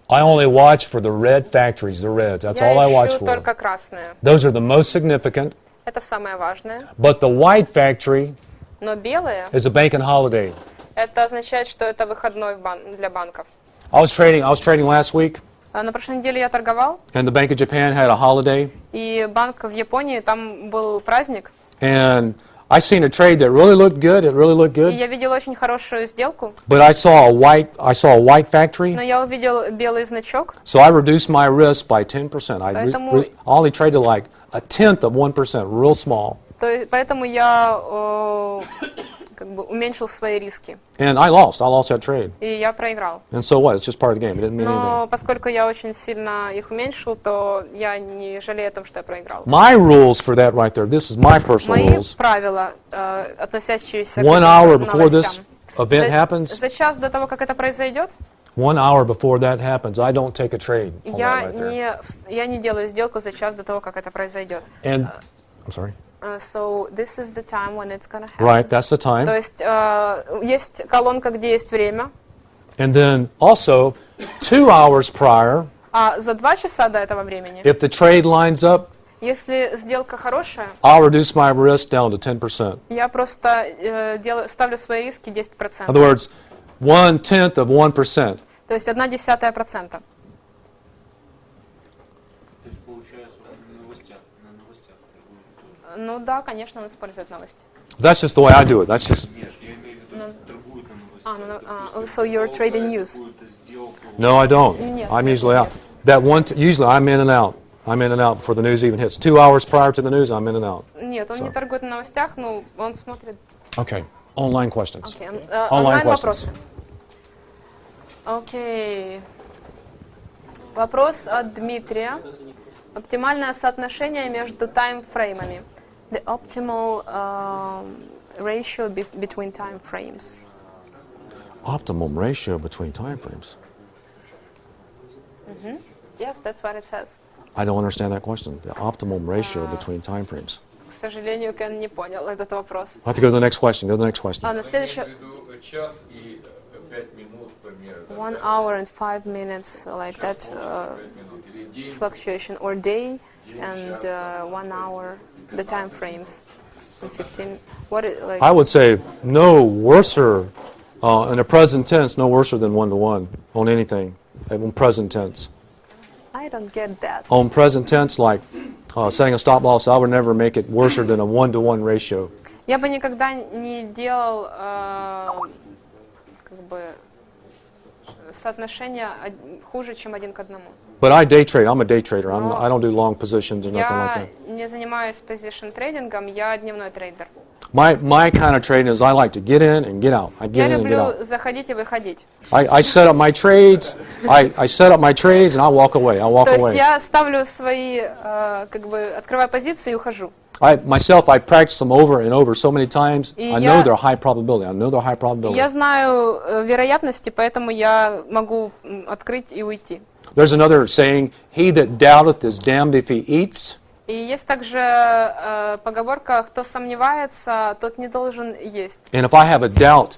I only watch for the red factories, the reds. That's all I Я watch ищу for. только красные. Those are the most significant. Это самое важное. But the white factory Но белые, is a banking holiday. это означает, что это выходной для банков. I was trading last week, На прошлой неделе я торговал, and the Bank of Japan had a holiday. и банк в Японии, там был праздник. And I seen a trade that really looked good. It really looked И good. я видел очень хорошую сделку, But I saw a white factory. но я увидел белый значок, So I reduced my risk by 10%. I Поэтому- only traded like a tenth of 1%, real small. поэтому я уменьшил свои риски, And I lost that trade. и я проиграл. And so what? It's just part of the game. It didn't mean anything. Но поскольку я очень сильно их уменьшил, то я не жалею о том, что я проиграл. My rules for that right there, this is my personal Мои rules. правила, относящиеся к 1 этим hour before this новостям. event happens, За час до того, как это произойдет, 1 hour before that happens, I don't take a trade on that я right there. не делаю сделку за час до того, как это произойдет. And, I'm sorry. So this is the time when it's gonna happen. Right, that's the time. То есть есть колонка, где есть время, And then also, 2 hours prior, а за 2 часа до этого времени, if the trade lines up, если сделка хорошая, I'll reduce my risk down to 10%. я просто ставлю свои риски In 10%. other words, 1/10 of 1%. То есть 0,1%. То есть получается на новостях торгуют. Ну да, конечно, он использует новости. That's just the way I do it. That's just, Нет, я имею в виду, торгуют на новостях. So you're trading news. no, I don't. Нет, I'm нет, usually нет. out. Usually I'm in and out. I'm in and out before the news even hits. 2 hours prior to the news, I'm in and out. Нет, он не торгует на новостях, ну, он смотрит. Okay, online questions. Окей, Online онлайн-вопросы. Окей. Вопрос от Дмитрия. Оптимальное соотношение между таймфреймами. The optimal ratio between time frames. Optimum ratio between time frames. Yes, that's what it says. I don't understand that question. The optimum ratio between time frames. К сожалению, Кен не понял этот вопрос. I have to go to the next question. Go to the next question. На следующий... Час и 5 минут примерно. 1 hour and 5 minutes, like that fluctuation, or day and 1 hour, the time frames. 15. What is, like? I would say no worser in the present tense, no worser than 1-to-1 on anything. In present tense. I don't get that. On present tense, like setting a stop loss, I would never make it worser than a 1-to-1 ratio. Я бы никогда не делал соотношение хуже, чем 1 к 1. But I day trade. I'm a day trader. I don't do long positions or nothing like Я that. не занимаюсь позишн трейдингом, я дневной трейдер. My kind of trading is I like to get in and get out. I Я get in and get out. люблю заходить и выходить. I set up my trades. I set up my trades and I walk away. I walk То есть away. я ставлю свои, открываю позиции и ухожу. I practice them over and over so many times. И I я- know they're high probability. I know they're high probability. Я знаю вероятности, поэтому я могу открыть и уйти. There's another saying, he that doubteth is damned if he eats. И есть также поговорка: кто сомневается, тот не должен есть. And if I have a doubt,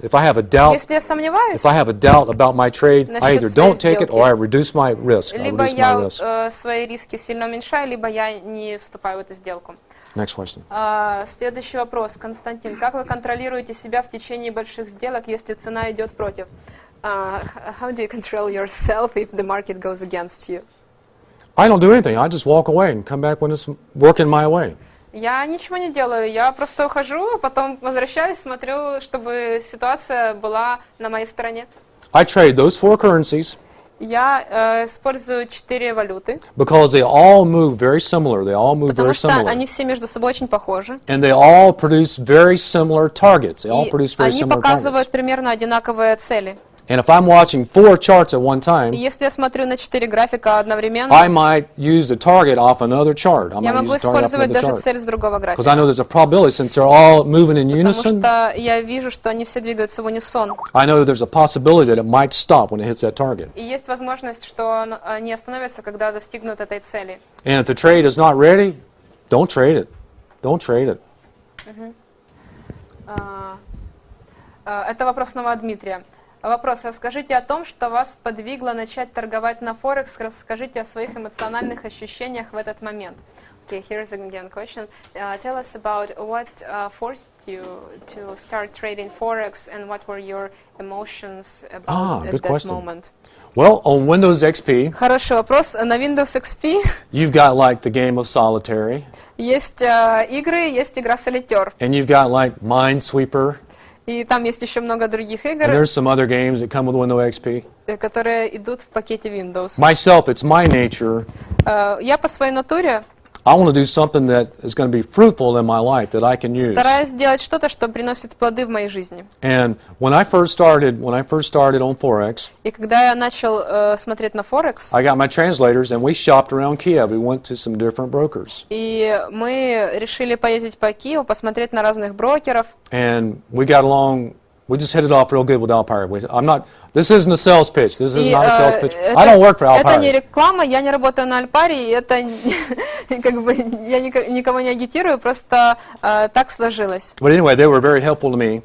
Если я сомневаюсь, if I have a doubt about my trade, I either насчет своей don't take it or I reduce my risk. I либо reduce my risk. я свои риски сильно уменьшаю, либо я не вступаю в эту сделку. Next question. Следующий вопрос, Константин. Как вы контролируете себя в течение больших сделок, если цена идет против? How do you control yourself if the market goes against you? I don't do anything. I just walk away and come back when it's working my way. Я ничего не делаю, я просто ухожу, потом возвращаюсь, смотрю, чтобы ситуация была на моей стороне. I trade those 4 currencies Я использую 4 валюты, because they all move very similar. They all move потому very что similar. они все между собой очень похожи. And they all produce very similar targets. They all И produce very они similar показывают targets. примерно одинаковые цели. And if I'm watching 4 charts at one И time, если я смотрю на 4 графика одновременно, I might use a target off another chart. I я might могу use a target off использовать another даже chart. цель с другого Because I графика. know there's a probability, since they're all moving in Потому unison, что я вижу, что они все двигаются в унисон. I know there's a possibility that it might stop when it hits that target. И есть возможность, что они остановятся, когда достигнут этой цели. And if the trade is not ready, don't trade it. Don't trade it. Это вопрос снова от Дмитрия. Вопрос. Расскажите о том, что вас подвигло начать торговать на Форекс. Расскажите о своих эмоциональных ощущениях в этот момент. Okay, here's again question. Tell us about what forced you to start trading Forex and what were your emotions about at good that question. moment. Well, on Windows XP, Хороший вопрос. На Windows XP you've got like the game of solitary, есть игры, есть игра Солитер. and you've got like Minesweeper, И там есть еще много других and игр, there's some other games that come with Windows XP. которые идут в пакете Windows. Myself, it's my nature. Я по своей натуре I want to do something that is going to be fruitful in my life that I can use. стараюсь сделать что-то, что приносит плоды в моей жизни. And when I first started on Forex, И когда я начал смотреть на Форекс, I got my translators and we shopped around Kiev. We went to some different brokers. и мы решили поездить по Киеву, посмотреть на разных брокеров, And we got along. We just hit it off real good with Alpire. This isn't a sales pitch. This is и not a sales pitch. I don't work for это не Alpire. реклама, я не работаю на Альпаре, и это как бы я никого не агитирую, просто так сложилось. But anyway, they were very helpful to me.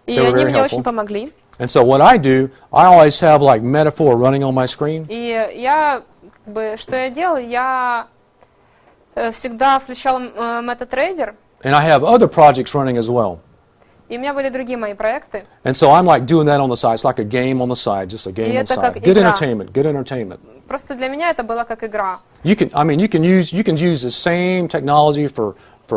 И They were они very мне helpful. очень помогли. And so what I do, I always have like metaphor running on my screen. И я, как бы, что я делал, я всегда включал MetaTrader, And I have other projects running as well. и у меня были другие мои проекты. And so I'm like doing that on the side. It's like a game on the side, just a game on the это как side. Good игра. entertainment, good entertainment. Просто для меня это было как игра. You can use the same technology for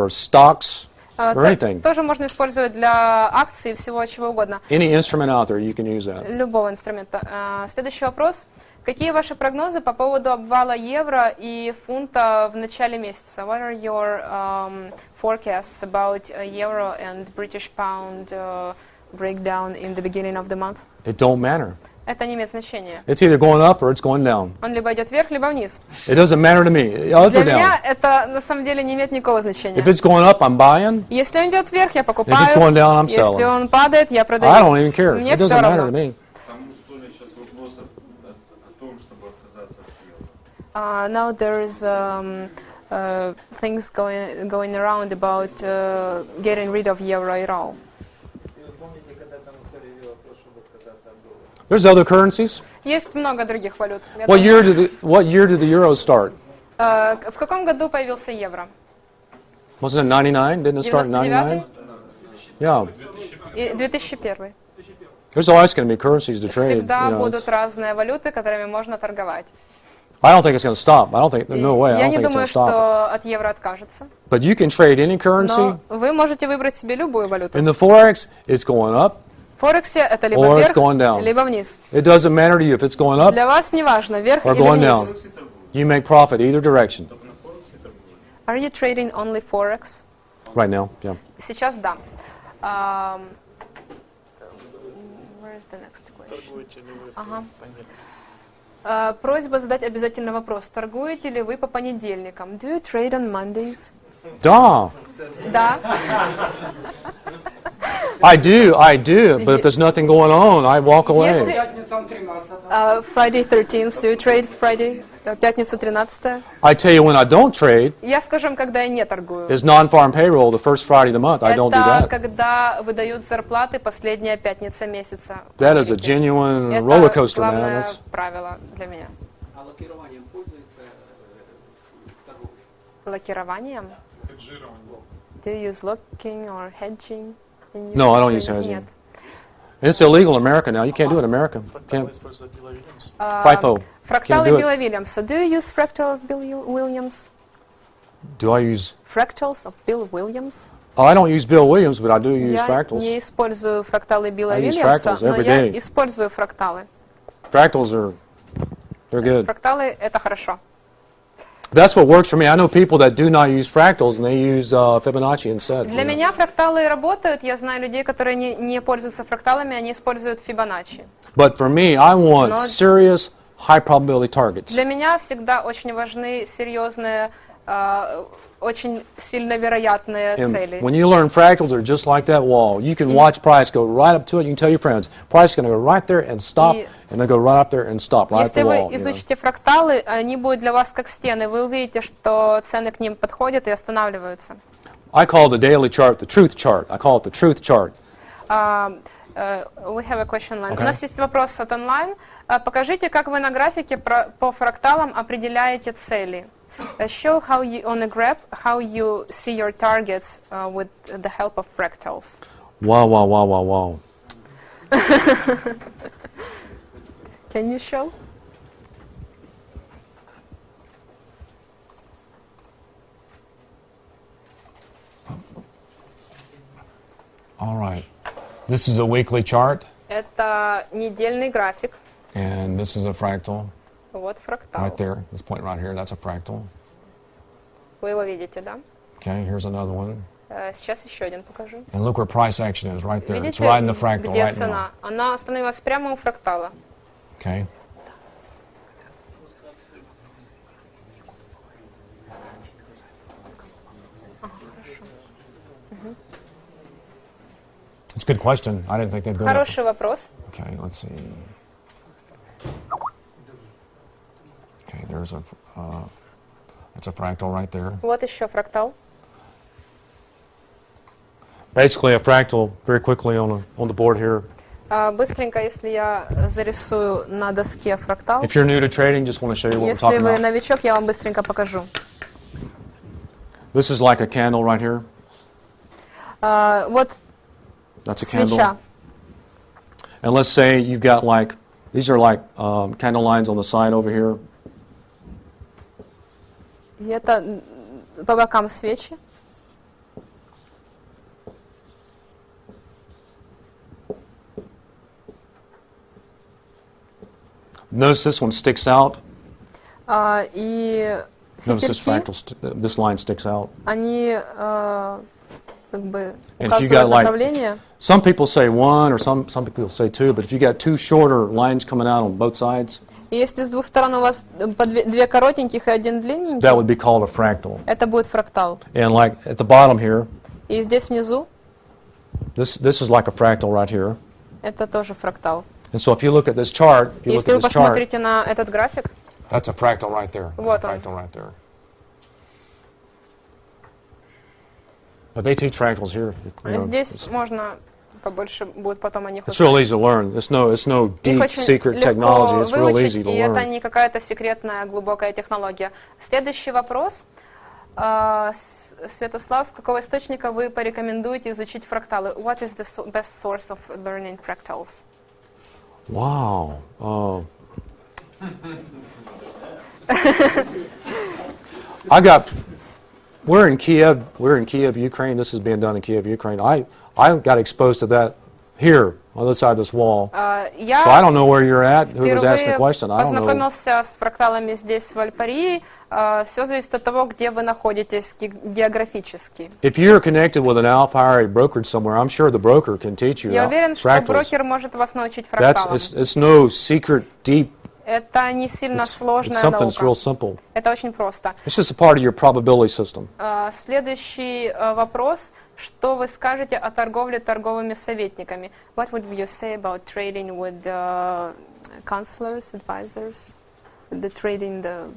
stocks or anything. Тоже можно использовать для акций и всего чего угодно. Any instrument out there, you can use that. Любого инструмента. Следующий вопрос. Какие ваши прогнозы по поводу обвала евро и фунта в начале месяца? What are your forecasts about euro and British pound breakdown in the beginning of the month? It don't matter. Это не имеет значения. It's either going up or it's going down. Он либо идет вверх, либо вниз. It doesn't matter to me. Up Для or down. меня это на самом деле не имеет никакого значения. If it's going up, I'm buying. Если он идет вверх, я покупаю. If it's going down, I'm Если selling. он падает, я продаю. I don't even care. Мне It все doesn't matter равно. to me. Там у Соли сейчас вопрос о том, чтобы отказаться от евро. Now there is things going around about getting rid of euro at all. There's other currencies. Есть много других валют. Я What думаю, year did the euro start? в каком году появился евро? Wasn't it 99? Didn't it start in 99? Yeah. 2001. There's always going to be currencies to trade. Всегда You know, будут разные валюты, которыми можно торговать. I don't think it's going to stop. I don't think. No way. I Я don't не think it's going думаю, to stop. что от евро откажется. But you can trade any currency. Но вы можете выбрать себе любую валюту. In the forex, it's going up. В Форексе это либо Or it's вверх, going down. либо вниз. It doesn't matter to you if it's going up Для вас не важно, вверх or или going вниз. down. You make profit either direction. Are you trading only Forex? Right now, yeah. Сейчас да. Where is the next question? Ага. Просьба задать обязательно вопрос. Торгуете ли вы по понедельникам? Do you trade on Mondays? Duh. Да. I do, but if there's nothing going on, I walk away. Если Friday 13th, do you trade Friday? Пятница 13. I tell you when I don't trade, Я скажу, когда я не торгую. is non-farm payroll the first Friday of the month. I don't do Это that. когда выдают зарплаты последняя пятница месяца. That is a genuine roller coaster, man. Это главное That's, правило для меня. А лакированием пользуется торговля? Лакированием? Хеджирование. Do you use locking or hedging? No, I don't use hedging. Нет. It's illegal in America now. You can't do it in America. Can't. FIFO. Фракталы do it. Билла Вильямса. Do you use fractal of Bill Williams? Do I use? Fractals of Bill Williams? Oh, I don't use Bill Williams, but I do use Я fractals. не использую фракталы Билла I use Вильямса, fractals но every я day. использую фракталы. Fractals they're good. Фракталы — это хорошо. That's what works for me. I know people that do not use fractals and they use Fibonacci instead. Для меня фракталы работают. Я знаю людей, которые не пользуются фракталами, они используют Фибоначчи. But for me, I want Но serious, high probability targets. для меня всегда очень важны серьезные, очень сильно вероятные And цели. when you learn fractals are just like that wall. You can watch price go right up to it. You can tell your friends, price is going to go right there and stop, and then go right up there and stop right at Если the вы wall. You know. изучите фракталы, они будут для вас как стены. Вы увидите, что цены к ним подходят и останавливаются. I call the daily chart the truth chart. I call it the truth chart. We have a question line. Okay. У нас есть вопрос от онлайн. Покажите, как вы на графике по фракталам определяете цели. Show how you on a graph how you see your targets with the help of fractals. Wow, wow, wow, wow, wow. Can you show? All right. This is a weekly chart, Это недельный график. and this is a fractal Вот фрактал. right there. This point right here, that's a fractal. Вы его видите, да? Okay, here's another one. Сейчас еще один покажу. And look where price action is right there. It's Видите, right in the fractal где right now. цена? Она остановилась прямо у фрактала. Okay. It's a good question. I didn't think they'd go that. Хороший вопрос. Okay, let's see. Okay, there's a that's a fractal right there. Вот еще фрактал. Basically, a fractal very quickly on the board here. Быстренько, если я зарисую на доске фрактал. If you're new to trading, just want to show you what we're Если talking вы about. новичок, я вам быстренько покажу. This is like a candle right here. Вот That's a свеча. candle. And let's say you've got like, these are like candle lines on the side over here. И это по бокам свечи. Notice this one sticks out. И Notice this фитильки, fractal, this line sticks out. они как бы And if you got указывают like, направление. some people say one or some people say two, but if you got two shorter lines coming out on both sides, И если с двух сторон у вас две коротеньких и один длинненький, that would be called a fractal. это будет фрактал. And like at the bottom here, И здесь внизу this is like a fractal right here. это тоже фрактал. And so if you look at this chart, if you look Если вы at this chart, посмотрите на этот график, that's a fractal right there. That's Вот a он. fractal right there. But they teach fractals here. You know, здесь можно побольше будет потом о них it's real easy to learn. It's no Их deep очень secret легко technology. It's real выучить, easy to и это learn. не какая-то секретная глубокая технология. Следующий вопрос. Святослав, с какого источника вы порекомендуете изучить фракталы? What is the best source of learning fractals? Wow. We're in Kiev, Ukraine. This is being done in Kiev, Ukraine. I got exposed to that here on the other side of this wall. So I Я don't know where you're at. Who was asking the question? I don't know. познакомился с фракталами здесь, в Альпарии. Все зависит от того, где вы находитесь географически. If you're connected with an alpha or a brokerage somewhere, I'm sure the broker can teach you Я уверен, что fractals. брокер может вас научить That's фракталам. it's no secret deep. Это не сильно It's сложная something that's real наука. simple. Это очень просто. It's just a part of your probability system. Следующий вопрос. Что вы скажете о торговле торговыми советниками? What would you say about trading with counselors, advisors? the trading, the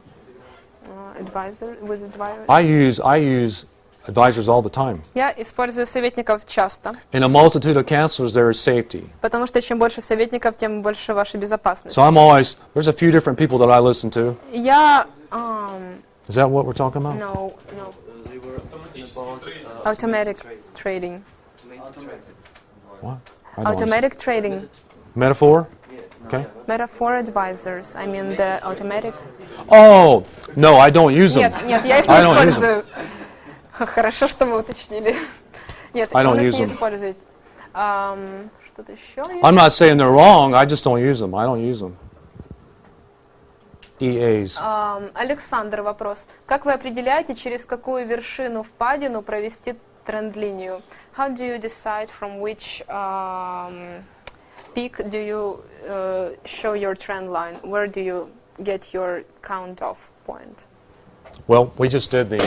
advisor with advisor? I use advisors all the time. Я использую советников часто. In a multitude of counselors, there is safety. Потому что чем больше советников, тем больше ваша безопасность. So I'm always, there's a few different people that I listen to. Я Is that what we're talking about? no. Automatic trading. What? I don't Automatic trading. Metaphor? Okay. Metaphor advisors. I mean the automatic. Oh, no, I don't use them. Нет, я их не I don't use использую. Хорошо, что вы уточнили. Нет, I don't он их use не them. использует. Что-то еще есть? I'm not saying they're wrong, I just don't use them. I don't use them. EAs. Александр, вопрос. Как вы определяете, через какую вершину впадину провести тренд-линию? How do you decide from which peak do you show your trend line? Where do you get your count-off point? Well, we just did the...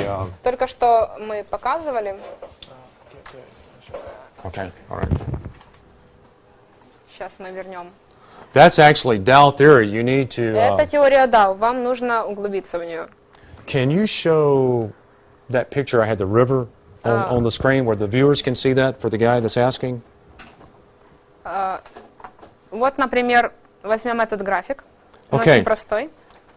Только что мы показывали. Okay, all right. Сейчас мы вернем. That's actually Dow theory. You need to... Это теория Доу. Вам нужно углубиться в нее. Can you show that picture? I had the river on the screen where the viewers can see that for the guy that's asking. Вот, например, возьмем этот график. Он Okay. очень простой.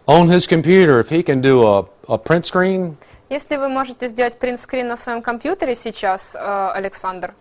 On his computer, if he can do a print screen, Если вы можете сделать принтскрин на своем компьютере сейчас, Александр,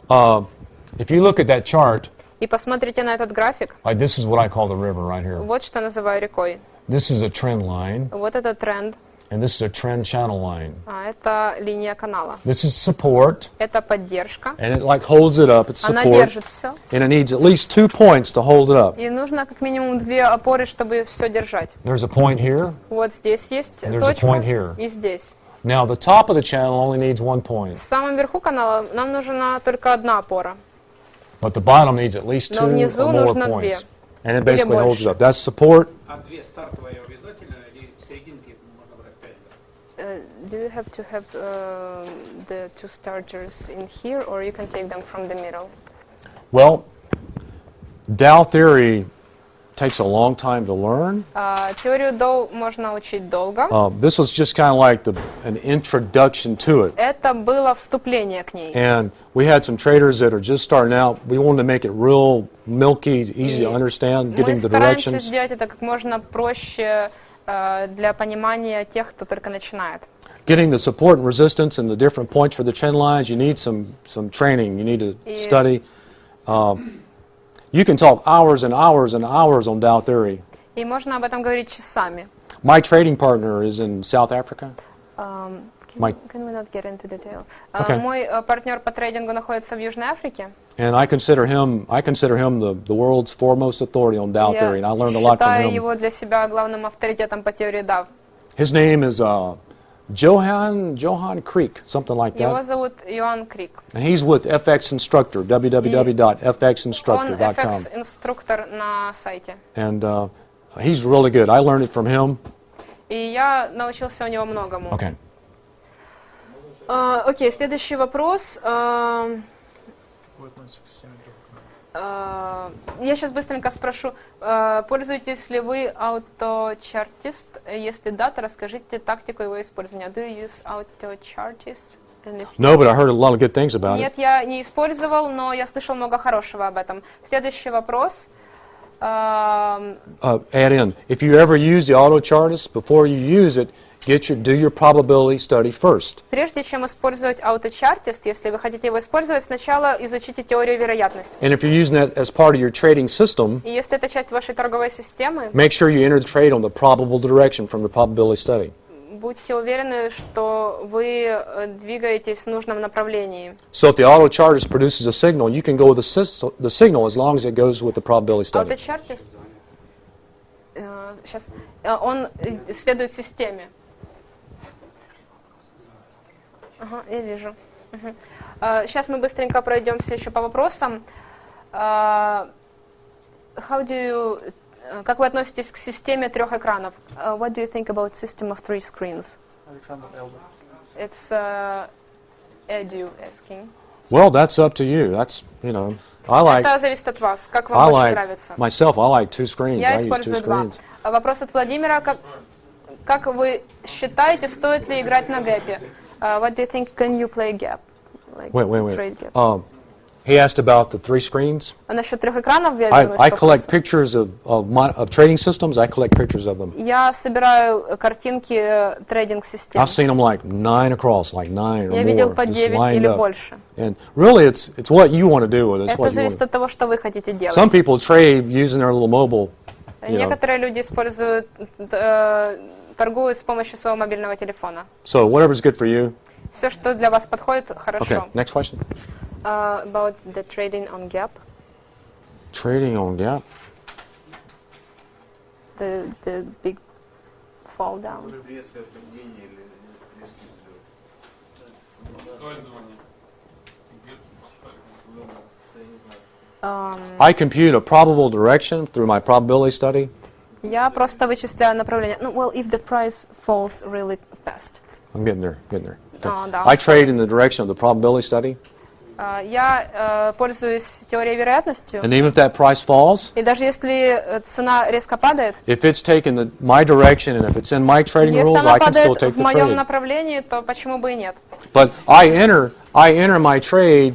if you look at that chart, и посмотрите на этот график, like this is what I call the river right here. вот что называю рекой. This is a trend line, Вот это тренд, and this is a trend channel line. а это линия канала. This is support, Это поддержка. and it like holds it up. It's Она support, держит все. and it needs at least 2 points to hold it up. И нужно как минимум 2 опоры, чтобы все держать. There's a point here. Вот здесь есть There's a точка, point here. и здесь. Now the top of the channel only needs 1 point, В самом верху канала нам нужна только одна опора. but the bottom needs at least 2 Но внизу or more нужно 2. points, and it basically holds it больше. up. That's support. А две стартовые обязательно или серединки можно брать 5? Do you have to have the 2 starters in here, or you can take them from the middle? Well, Dow theory takes a long time to learn. Теорию Доу можно учить долго. This was just kind of like an introduction to it. Это было вступление к ней. And we had some traders that are just starting out. We wanted to make it real milky, easy to understand, Мы getting the стараемся directions. сделать это как можно проще для понимания тех, кто только начинает. Getting the support and resistance and the different points for the trend lines, you need some training. You need to study. You can talk hours and hours and hours on Dow theory. И можно об этом говорить часами. My trading partner is in South Africa. Can we not get into detail? Okay. Мой партнер по трейдингу находится в Южной Африке. And I consider him the world's foremost authority on Dow theory, and I learned a lot from считаю him. его для себя главным авторитетом по теории Доу. His name is Johan Creek, something like Его that. зовут Иоанн Крик. And he's with FX Instructor, Он www.fxinstructor.com. FX-инструктор на сайте. And he's really good. I learned it from him. И я научился у него многому. Okay. Окей, следующий вопрос. Я сейчас быстренько спрошу, пользуетесь ли вы AutoChartist? Если да, то расскажите тактику его использования. Do you use AutoChartist? No, but I heard a lot of good things about it. Нет, я не использовал, но я слышал много хорошего об этом. Следующий вопрос. Add in, if you ever use the AutoChartist, before you use it, do your probability study first. Прежде чем использовать AutoChartist, если вы хотите его использовать, сначала изучите теорию вероятности. And if you're using that as part of your trading system, И если это часть вашей торговой системы, make sure you enter the trade on the probable direction from the probability study. будьте уверены, что вы двигаетесь в нужном направлении. So if the AutoChartist produces a signal, you can go with the signal as long as it goes with the probability study. AutoChartist, сейчас, он следует системе. Ага, я вижу. Сейчас мы быстренько пройдемся еще по вопросам. How do you, как вы относитесь к системе 3 экранов? What do you think about system of 3 screens? Александр Элдер. It's Edu asking. Well, that's up to you. That's, Это зависит от вас, как вам больше нравится. Myself, I like two screens. Я I use two использую два. screens. Вопрос от Владимира. Как вы считаете, стоит ли играть на гэпе? What do you think? Can you play gap? Like trade gap? He asked about the 3 screens. Насчет 3 экранов я вернусь. I collect pictures of trading systems. I collect pictures of them. Я собираю картинки трейдинг-систем. I've seen them like 9 across, like 9 or more. Я видел по 9 или больше. And really, it's what you want to do with it. Это зависит от того, что вы хотите делать. Some people trade using their little mobile. Некоторые люди используют, торгуют с помощью своего мобильного телефона. So whatever's good for you. Все, что для вас подходит, хорошо. Okay, next question. About the trading on gap. Trading on gap. The big fall down. I compute a probable direction through my probability study. Я просто вычисляю направление. Well, if the price falls really fast. I'm getting there. I trade in the direction of the probability study. Я пользуюсь теорией вероятностью. And even if that price falls, и даже если цена резко падает, if it's taken my direction and if it's in my trading rules, I can still take the trade. Если она падает в моем направлении, то почему бы и нет? But I enter my trade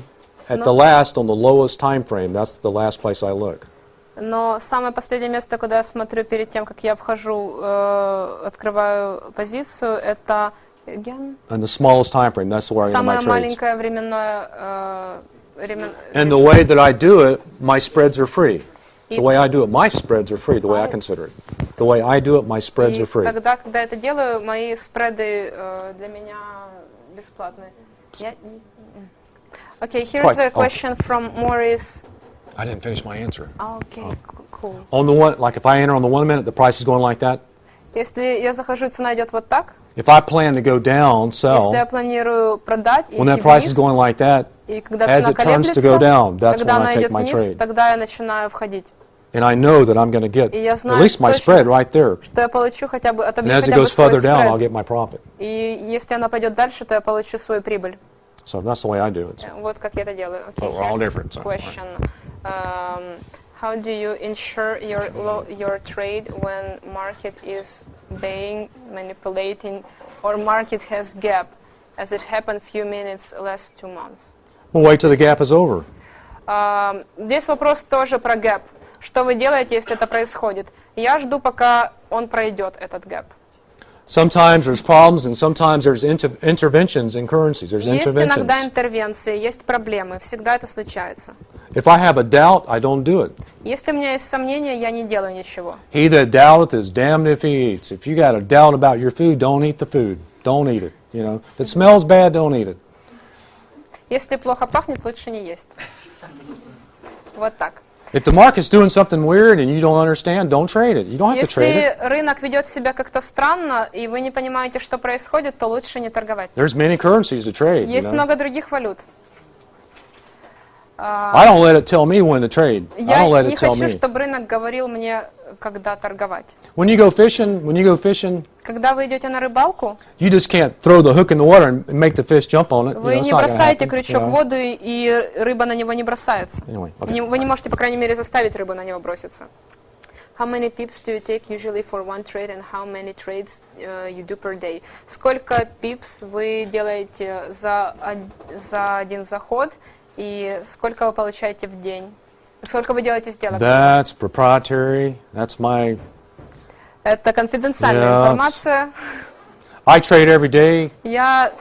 at the last on the lowest time frame. That's the last place I look. Но самое последнее место, куда я смотрю перед тем, как я вхожу, открываю позицию, это And the smallest time frame, that's where I enter my trades. Самое маленькое временное And the way that I do it, my spreads are free. The way I do it, my spreads are free, the way I consider it. The way I do it, my spreads are free. Тогда, когда это делаю, мои спреды для меня бесплатные. Okay, here's a question from Maurice. I didn't finish my answer. Okay, cool. On the one, like if I enter on the 1 minute, the price is going like that. Если я захожу, и цена идет вот так. If I plan to go down, sell. Если я планирую продать и when that price is going like that, и когда as цена it turns to go down, that's when I take my trade. Тогда я начинаю входить. And I know that I'm going to get at знаю, least my spread right there. Что я получу хотя бы, and as it goes further down, I'll get my profit. И если она пойдет дальше, то я получу свою прибыль. So that's the way I do it. Вот как я это делаю. Okay, but we're all different. So. Question. How do you ensure your trade when market is buying, manipulating, or market has gap, as it happened few minutes last 2 months? We'll wait till the gap is over. Здесь вопрос тоже про gap. Что вы делаете, если это происходит? Я жду, пока он пройдет, этот gap. Sometimes there's problems, and sometimes there's interventions in currencies. There's Есть interventions. иногда интервенции, есть проблемы. Всегда это случается. If I have a doubt, I don't do it. Если у меня есть сомнения, я не делаю ничего. He that doubteth is damned if he eats. If you got a doubt about your food, don't eat the food. Don't eat it. You know, if it smells bad, don't eat it. Если плохо пахнет, лучше не есть. Вот так. If the market's doing something weird and you don't understand, don't trade it. You don't have to trade it. Если рынок ведет себя как-то странно, и вы не понимаете, что происходит, то лучше не торговать. There's many currencies to trade. Есть много других валют. I don't let it tell me when to trade. I don't let it tell me. Я не хочу, чтобы рынок говорил мне, когда торговать. When you go fishing, когда вы идете на рыбалку, you just can't throw the hook in the water and make the fish jump on it. Вы не бросаете крючок в воду, и рыба на него не бросается. Anyway, okay. Вы не можете, по крайней мере, заставить рыбу на него броситься. How many pips do you take usually for one trade, and how many trades you do per day? Сколько пипс вы делаете за один заход, и сколько вы получаете в день? Сколько вы делаете сделок? That's proprietary. That's my. Это конфиденциальная информация. I trade every day. Я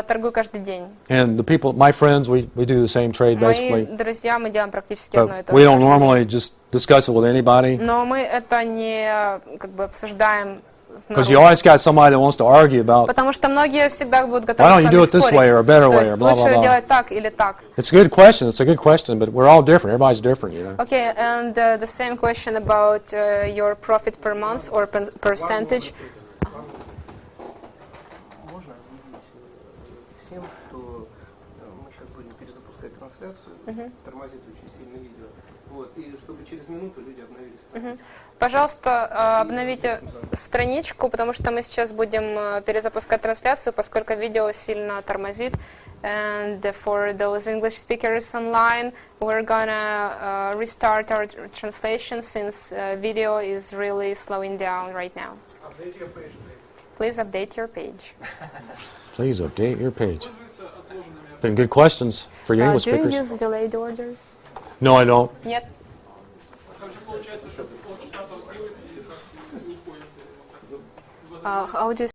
торгую каждый день. And the people, my friends, we do the same trade basically. Мои друзья, мы делаем практически одно и то же. We don't normally just discuss it with anybody. Но мы это не как бы обсуждаем. Because you always got somebody that wants to argue about. Потому что многие всегда будут готовы с вами спорить. Why don't you do it this way or a better way or blah blah blah. Лучше делать так или так. It's a good question. It's a good question, but we're all different. Everybody's different, you know. Okay, and the same question about your profit per month or percentage. Можно объявить всем, что мы сейчас будем перезапускать трансляцию, тормозит очень сильно видео, вот, и чтобы через минуту люди обновили страницу. Пожалуйста, обновите страничку, потому что мы сейчас будем перезапускать трансляцию, поскольку видео сильно тормозит, And for those English speakers online, we're gonna restart our translation since video is really slowing down right now. Update your page, please. Please update your page. Please update your page. Been good questions for your English do you speakers. use delayed orders? No, I don't. Нет. How do you